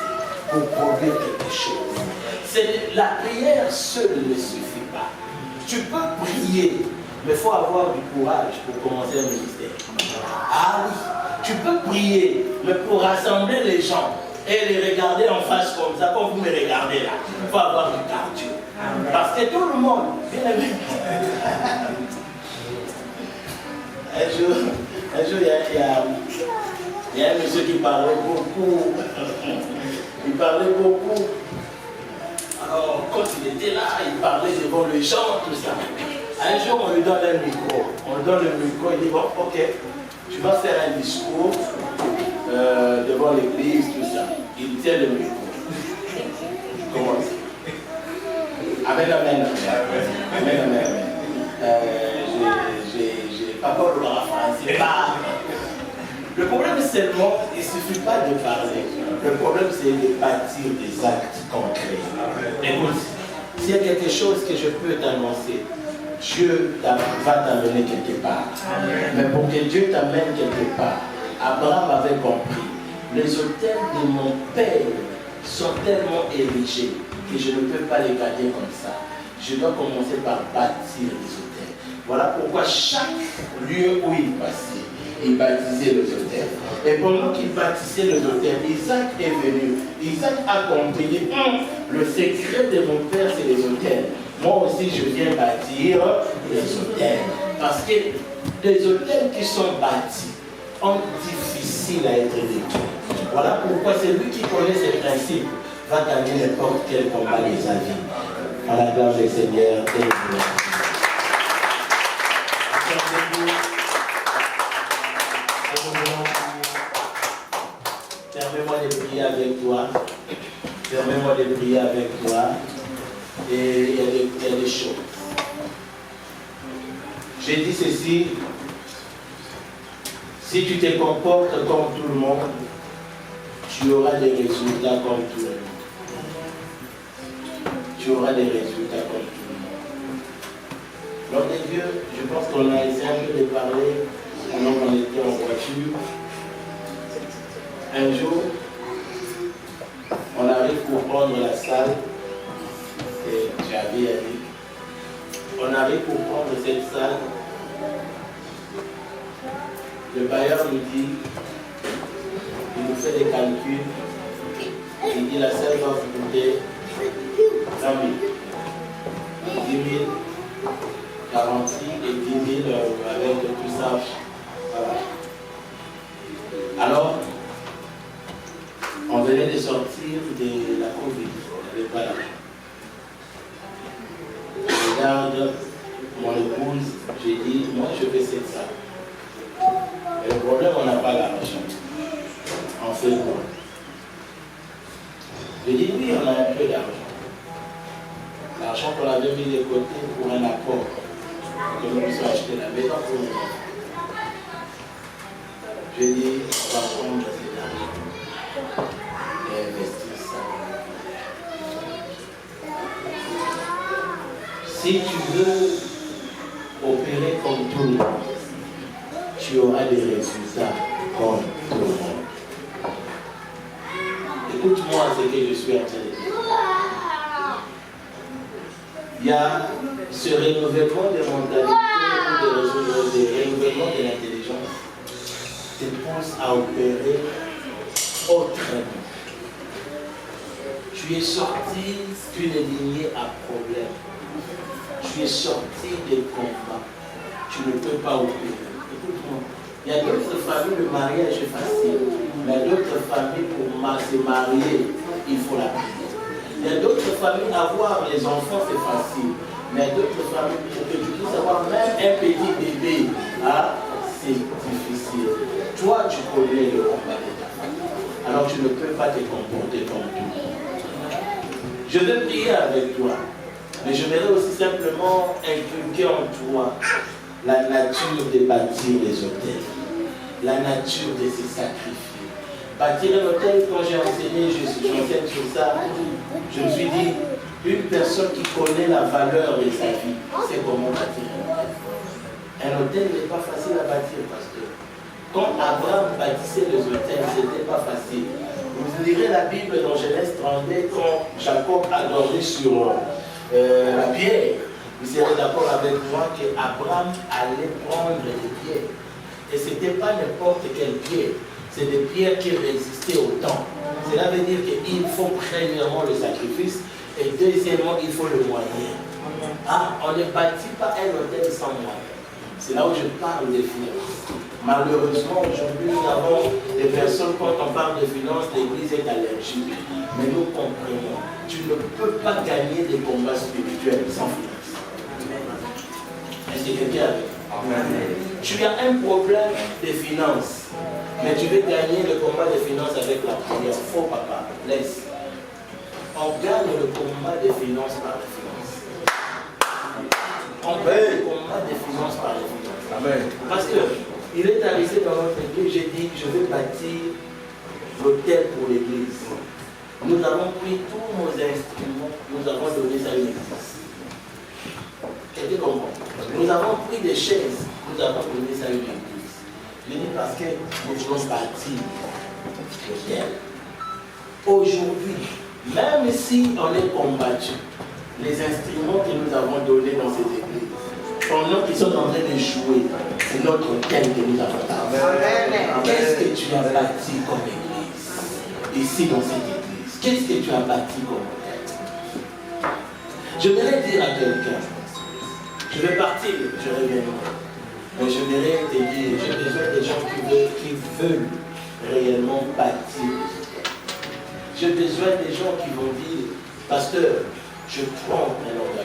pour produire quelque chose. La prière seule ne suffit pas. Tu peux prier, mais il faut avoir du courage pour commencer un ministère. Ah oui, tu peux prier, mais pour rassembler les gens et les regarder en face comme ça, comme vous me regardez là, il faut avoir du cardio. Parce que tout le monde, bien aimé. Un jour, il y a un monsieur qui parlait beaucoup. Il parlait beaucoup. Alors, quand il était là, il parlait devant les gens, tout ça. Un jour, on lui donne un micro. On lui donne le micro, il dit, bon, ok, tu vas faire un discours devant l'église, tout ça. Il tient le micro. Il commence. Amen, amen, amen. Amen, amen, amen. J'ai pas peur de la français. Le problème seulement, il ne suffit pas de parler. Le problème, c'est de bâtir des actes concrets. Écoute, s'il y a quelque chose que je peux t'annoncer, Dieu va t'amener quelque part. Mais pour que Dieu t'amène quelque part, Abraham avait compris. Les autels de mon père sont tellement érigés que je ne peux pas les garder comme ça. Je dois commencer par bâtir les autels. Voilà pourquoi chaque lieu où il passait, il baptisait les autels. Et pendant qu'il bâtissait les autels, Isaac est venu. Isaac a compris, le secret de mon père, c'est les autels. Moi aussi, je viens bâtir les autels. Parce que les autels qui sont bâtis sont difficiles à être détruits. Voilà pourquoi c'est lui qui connaît ces principes va gagner n'importe quel combat des avis. À la gloire du Seigneur et de Dieu. Permets-moi de prier avec toi. Permets-moi de prier avec toi. Et il y a des choses. J'ai dit ceci. Si tu te comportes comme tout le monde, tu auras des résultats comme tout le monde. Tu auras des résultats comme tout le monde. Lors de Dieu, je pense qu'on a essayé un peu de parler pendant qu'on était en voiture. Un jour, on arrive pour prendre la salle que j'avais allée. On arrive pour prendre cette salle. Le bailleur nous dit, il nous fait des calculs. Il dit la salle va vous coûter 100 000, 10 000 garantie et 10 000 avec tout ça. Voilà. Alors, on venait de sortir de la Covid, on n'avait pas l'argent. Je regarde mon épouse, j'ai dit, moi je fais cette salle. Et le problème, on n'a pas l'argent. On fait quoi? Je dis oui, on a un peu d'argent. L'argent qu'on avait mis de côté pour un apport, que nous puissions acheter la maison pour nous. Je dis, on va prendre cet argent et investir ça. Si tu veux opérer comme tout le monde, tu auras des résultats comme tout le monde. Écoute-moi ce que je suis en train de dire. Il y a ce renouvellement de mentalité ou de renouvellement de l'intelligence qui te pousse à opérer autrement. Tu es sorti d'une lignée à problème. Tu es sorti des combats. Tu ne peux pas opérer. Écoute-moi. Il y a d'autres familles, le mariage est facile. Mais il y a d'autres familles, pour se marier, il faut la prière. Il y a d'autres familles, avoir les enfants, c'est facile. Mais il y a d'autres familles, pour que tu puisses avoir même un petit bébé, c'est difficile. Toi, tu connais le combat de ta famille. Alors tu ne peux pas te comporter comme tout. Je vais prier avec toi. Mais je voudrais aussi simplement inculquer en toi la nature de bâtir les hôtels, la nature de se sacrifier. Bâtir un hôtel, quand j'ai enseigné, j'enseigne sur ça, je me suis dit, une personne qui connaît la valeur de sa vie, c'est comment bâtir un hôtel. Un hôtel n'est pas facile à bâtir, pasteur. Quand Abraham bâtissait les hôtels, ce n'était pas facile. Vous lirez la Bible dans Genèse 32, quand Jacob a dormi sur la pierre. Vous serez d'accord avec moi qu'Abraham allait prendre les pierres. Et ce n'était pas n'importe quelle pierre. C'est des pierres qui résistaient au temps. Cela veut dire qu'il faut premièrement le sacrifice et deuxièmement, il faut le moyen. Ah, on ne bâtit pas un hôtel sans moyen. C'est là où je parle des finances. Malheureusement, aujourd'hui, nous avons des personnes, quand on parle de finances, l'Église est allergique. Mais nous comprenons. Tu ne peux pas gagner des combats spirituels sans finances. Est-ce que quelqu'un a? Tu as un problème de finances, mais tu veux gagner le combat de finances avec la prière. Faux, papa, laisse. On gagne le combat des finances par les finances. On gagne le combat des finances par les finances. Amen. Parce qu'il est arrivé dans notre église, j'ai dit, je vais bâtir l'hôtel pour l'église. Nous avons pris tous nos instruments, nous avons donné ça à une église. Quelqu'un comprend? Nous avons pris des chaises, nous avons donné ça à une église. Je dis parce que nous voulons bâtir l'hôtel. Aujourd'hui, même si on est combattu, les instruments que nous avons donnés dans ces églises, pendant qu'ils sont en train de jouer, c'est notre hôtel que nous avons bâti. Qu'est-ce que tu as bâti comme église ici dans cette église? Qu'est-ce que tu as bâti comme hôtel? Je voudrais dire à quelqu'un, je vais partir, je reviendrai. Mais je voudrais te dire, j'ai besoin des gens qui veulent réellement bâtir des hôtels. J'ai besoin des gens qui vont dire, pasteur, je prends un hôtel.